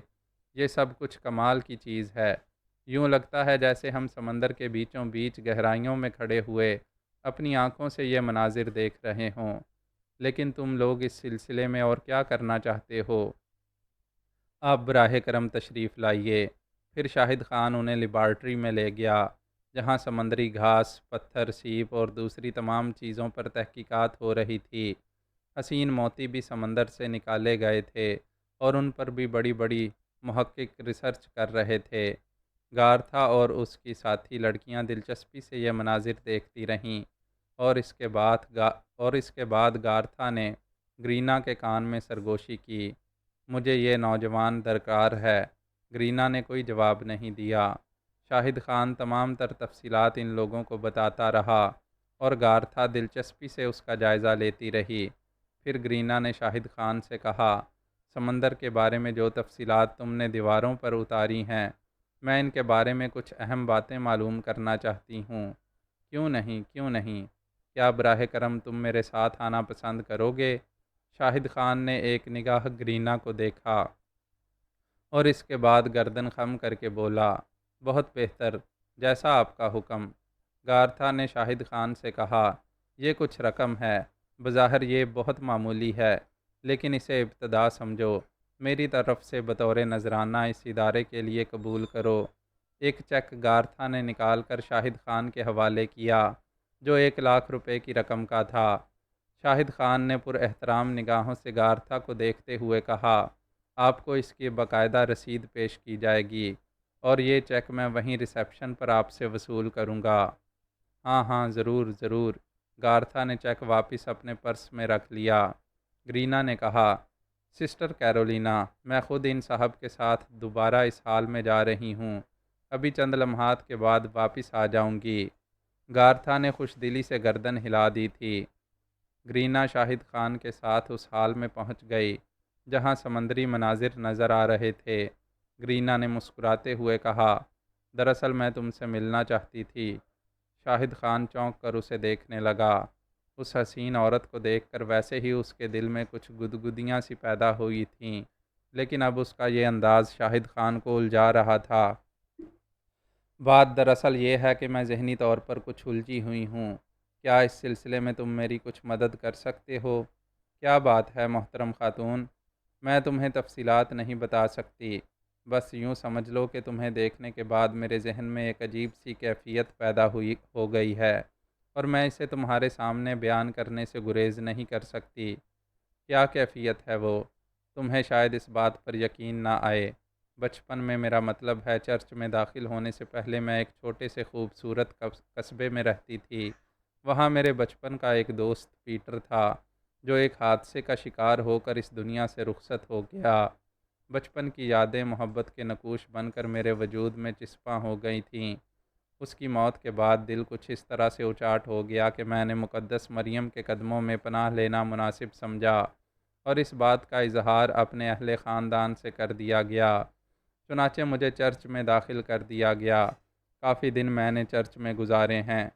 یہ سب کچھ کمال کی چیز ہے۔ یوں لگتا ہے جیسے ہم سمندر کے بیچوں بیچ گہرائیوں میں کھڑے ہوئے اپنی آنکھوں سے یہ مناظر دیکھ رہے ہوں۔ لیکن تم لوگ اس سلسلے میں اور کیا کرنا چاہتے ہو؟ آپ براہ کرم تشریف لائیے۔ پھر شاہد خان انہیں لیبارٹری میں لے گیا، جہاں سمندری گھاس، پتھر، سیپ اور دوسری تمام چیزوں پر تحقیقات ہو رہی تھی۔ حسین موتی بھی سمندر سے نکالے گئے تھے اور ان پر بھی بڑی بڑی محقق ریسرچ کر رہے تھے۔ گارتھا اور اس کی ساتھی لڑکیاں دلچسپی سے یہ مناظر دیکھتی رہیں، اور اس کے بعد گارتھا نے گرینا کے کان میں سرگوشی کی۔ مجھے یہ نوجوان درکار ہے۔ گرینا نے کوئی جواب نہیں دیا۔ شاہد خان تمام تر تفصیلات ان لوگوں کو بتاتا رہا اور گارتھا دلچسپی سے اس کا جائزہ لیتی رہی۔ پھر گرینا نے شاہد خان سے کہا، سمندر کے بارے میں جو تفصیلات تم نے دیواروں پر اتاری ہیں، میں ان کے بارے میں کچھ اہم باتیں معلوم کرنا چاہتی ہوں۔ کیوں نہیں؟ کیا براہ کرم تم میرے ساتھ آنا پسند کرو گے؟ شاہد خان نے ایک نگاہ گرینا کو دیکھا اور اس کے بعد گردن خم کر کے بولا، بہت بہتر، جیسا آپ کا حکم۔ گارتھا نے شاہد خان سے کہا، یہ کچھ رقم ہے، بظاہر یہ بہت معمولی ہے، لیکن اسے ابتدا سمجھو، میری طرف سے بطور نذرانہ اس ادارے کے لیے قبول کرو۔ ایک چیک گارتھا نے نکال کر شاہد خان کے حوالے کیا، جو 1,00,000 روپے کی رقم کا تھا۔ شاہد خان نے پر احترام نگاہوں سے گارتھا کو دیکھتے ہوئے کہا، آپ کو اس کی باقاعدہ رسید پیش کی جائے گی اور یہ چیک میں وہیں ریسیپشن پر آپ سے وصول کروں گا۔ ہاں، ضرور۔ گارتھا نے چیک واپس اپنے پرس میں رکھ لیا۔ گرینا نے کہا، سسٹر کیرولینا، میں خود ان صاحب کے ساتھ دوبارہ اس حال میں جا رہی ہوں، ابھی چند لمحات کے بعد واپس آ جاؤں گی۔ گارتھا نے خوش دلی سے گردن ہلا دی تھی۔ گرینا شاہد خان کے ساتھ اس حال میں پہنچ گئی جہاں سمندری مناظر نظر آ رہے تھے۔ گرینا نے مسکراتے ہوئے کہا، دراصل میں تم سے ملنا چاہتی تھی۔ شاہد خان چونک کر اسے دیکھنے لگا۔ اس حسین عورت کو دیکھ کر ویسے ہی اس کے دل میں کچھ گدگدیاں سی پیدا ہوئی تھیں، لیکن اب اس کا یہ انداز شاہد خان کو الجھا رہا تھا۔ بات دراصل یہ ہے کہ میں ذہنی طور پر کچھ الجھی ہوئی ہوں۔ کیا اس سلسلے میں تم میری کچھ مدد کر سکتے ہو؟ کیا بات ہے محترم خاتون، میں تمہیں تفصیلات نہیں بتا سکتی، بس یوں سمجھ لو کہ تمہیں دیکھنے کے بعد میرے ذہن میں ایک عجیب سی کیفیت پیدا ہو گئی ہے اور میں اسے تمہارے سامنے بیان کرنے سے گریز نہیں کر سکتی۔ کیا کیفیت ہے وہ؟ تمہیں شاید اس بات پر یقین نہ آئے، بچپن میں، میرا مطلب ہے چرچ میں داخل ہونے سے پہلے، میں ایک چھوٹے سے خوبصورت قصبے میں رہتی تھی۔ وہاں میرے بچپن کا ایک دوست پیٹر تھا، جو ایک حادثے کا شکار ہو کر اس دنیا سے رخصت ہو گیا۔ بچپن کی یادیں محبت کے نقوش بن کر میرے وجود میں چسپاں ہو گئی تھیں۔ اس کی موت کے بعد دل کچھ اس طرح سے اچاٹ ہو گیا کہ میں نے مقدس مریم کے قدموں میں پناہ لینا مناسب سمجھا اور اس بات کا اظہار اپنے اہل خاندان سے کر دیا گیا۔ چنانچہ مجھے چرچ میں داخل کر دیا گیا۔ کافی دن میں نے چرچ میں گزارے ہیں،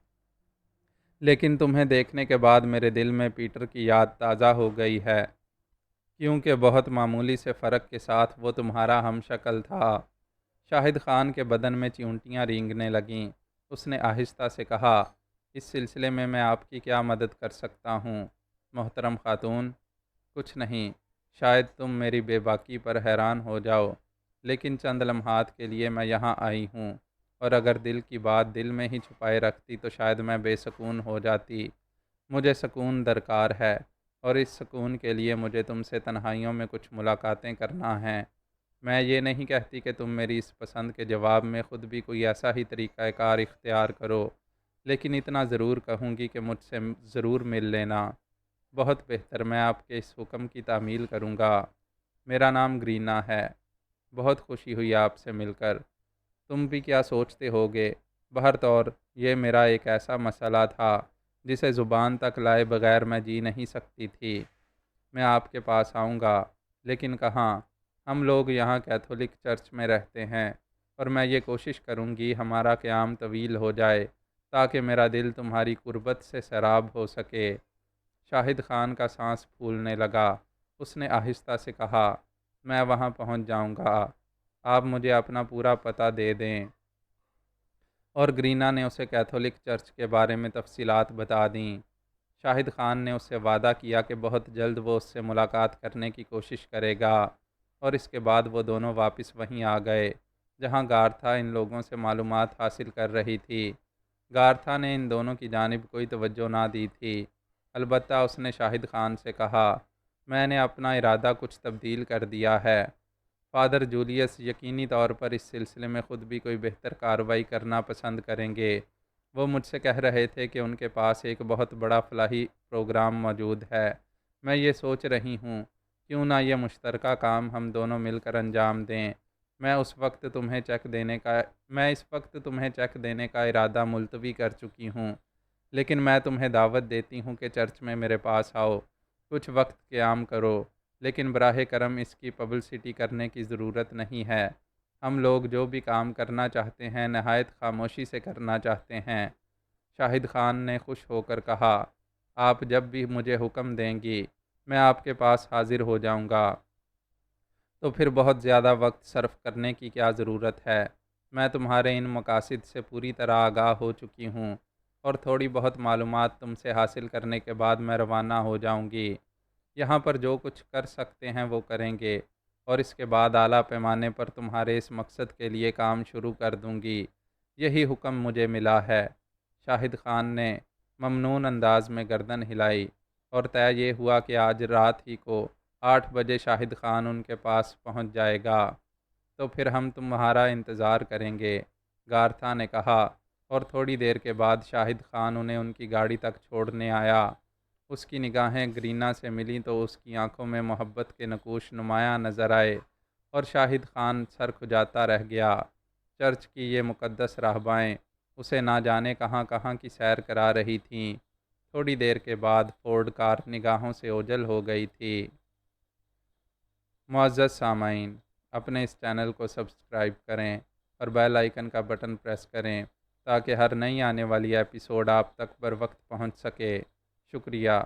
لیکن تمہیں دیکھنے کے بعد میرے دل میں پیٹر کی یاد تازہ ہو گئی ہے، کیونکہ بہت معمولی سے فرق کے ساتھ وہ تمہارا ہم شکل تھا۔ شاہد خان کے بدن میں چیونٹیاں رینگنے لگیں۔ اس نے آہستہ سے کہا، اس سلسلے میں آپ کی کیا مدد کر سکتا ہوں محترم خاتون؟ کچھ نہیں، شاید تم میری بے باکی پر حیران ہو جاؤ، لیکن چند لمحات کے لیے میں یہاں آئی ہوں، اور اگر دل کی بات دل میں ہی چھپائے رکھتی تو شاید میں بے سکون ہو جاتی۔ مجھے سکون درکار ہے، اور اس سکون کے لیے مجھے تم سے تنہائیوں میں کچھ ملاقاتیں کرنا ہیں۔ میں یہ نہیں کہتی کہ تم میری اس پسند کے جواب میں خود بھی کوئی ایسا ہی طریقہ کار اختیار کرو لیکن اتنا ضرور کہوں گی کہ مجھ سے ضرور مل لینا۔ بہت بہتر، میں آپ کے اس حکم کی تعمیل کروں گا۔ میرا نام گرینا ہے۔ بہت خوشی ہوئی آپ سے مل کر۔ تم بھی کیا سوچتے ہوگے؟ بہرطور یہ میرا ایک ایسا مسئلہ تھا جسے زبان تک لائے بغیر میں جی نہیں سکتی تھی۔ میں آپ کے پاس آؤں گا، لیکن کہاں؟ ہم لوگ یہاں کیتھولک چرچ میں رہتے ہیں، اور میں یہ کوشش کروں گی ہمارا قیام طویل ہو جائے تاکہ میرا دل تمہاری قربت سے سیراب ہو سکے۔ شاہد خان کا سانس پھولنے لگا۔ اس نے آہستہ سے کہا، میں وہاں پہنچ جاؤں گا، آپ مجھے اپنا پورا پتہ دے دیں۔ اور گرینا نے اسے کیتھولک چرچ کے بارے میں تفصیلات بتا دیں۔ شاہد خان نے اس سے وعدہ کیا کہ بہت جلد وہ اس سے ملاقات کرنے کی کوشش کرے گا، اور اس کے بعد وہ دونوں واپس وہیں آ گئے جہاں گارتھا ان لوگوں سے معلومات حاصل کر رہی تھی۔ گارتھا نے ان دونوں کی جانب کوئی توجہ نہ دی تھی، البتہ اس نے شاہد خان سے کہا، میں نے اپنا ارادہ کچھ تبدیل کر دیا ہے۔ فادر جولیس یقینی طور پر اس سلسلے میں خود بھی کوئی بہتر کارروائی کرنا پسند کریں گے۔ وہ مجھ سے کہہ رہے تھے کہ ان کے پاس ایک بہت بڑا فلاحی پروگرام موجود ہے۔ میں یہ سوچ رہی ہوں کیوں نہ یہ مشترکہ کام ہم دونوں مل کر انجام دیں۔ میں اس وقت تمہیں چیک دینے کا ارادہ ملتوی کر چکی ہوں، لیکن میں تمہیں دعوت دیتی ہوں کہ چرچ میں میرے پاس آؤ، کچھ وقت قیام کرو، لیکن براہ کرم اس کی پبلسٹی کرنے کی ضرورت نہیں ہے۔ ہم لوگ جو بھی کام کرنا چاہتے ہیں نہایت خاموشی سے کرنا چاہتے ہیں۔ شاہد خان نے خوش ہو کر کہا، آپ جب بھی مجھے حکم دیں گی میں آپ کے پاس حاضر ہو جاؤں گا۔ تو پھر بہت زیادہ وقت صرف کرنے کی کیا ضرورت ہے؟ میں تمہارے ان مقاصد سے پوری طرح آگاہ ہو چکی ہوں، اور تھوڑی بہت معلومات تم سے حاصل کرنے کے بعد میں روانہ ہو جاؤں گی۔ یہاں پر جو کچھ کر سکتے ہیں وہ کریں گے، اور اس کے بعد اعلیٰ پیمانے پر تمہارے اس مقصد کے لیے کام شروع کر دوں گی۔ یہی حکم مجھے ملا ہے۔ شاہد خان نے ممنون انداز میں گردن ہلائی، اور طے یہ ہوا کہ آج رات ہی کو 8 بجے شاہد خان ان کے پاس پہنچ جائے گا۔ تو پھر ہم تمہارا انتظار کریں گے، گارتھا نے کہا، اور تھوڑی دیر کے بعد شاہد خان انہیں ان کی گاڑی تک چھوڑنے آیا۔ اس کی نگاہیں گرینا سے ملیں تو اس کی آنکھوں میں محبت کے نقوش نمایاں نظر آئے، اور شاہد خان سر کھجاتا رہ گیا۔ چرچ کی یہ مقدس راہبائیں اسے نہ جانے کہاں کہاں کی سیر کرا رہی تھیں۔ تھوڑی دیر کے بعد فورڈ کار نگاہوں سے اوجھل ہو گئی تھی۔ معزز سامعین، اپنے اس چینل کو سبسکرائب کریں اور بیل آئیکن کا بٹن پریس کریں تاکہ ہر نئی آنے والی ایپیسوڈ آپ تک بر وقت پہنچ سکے۔ شکریہ۔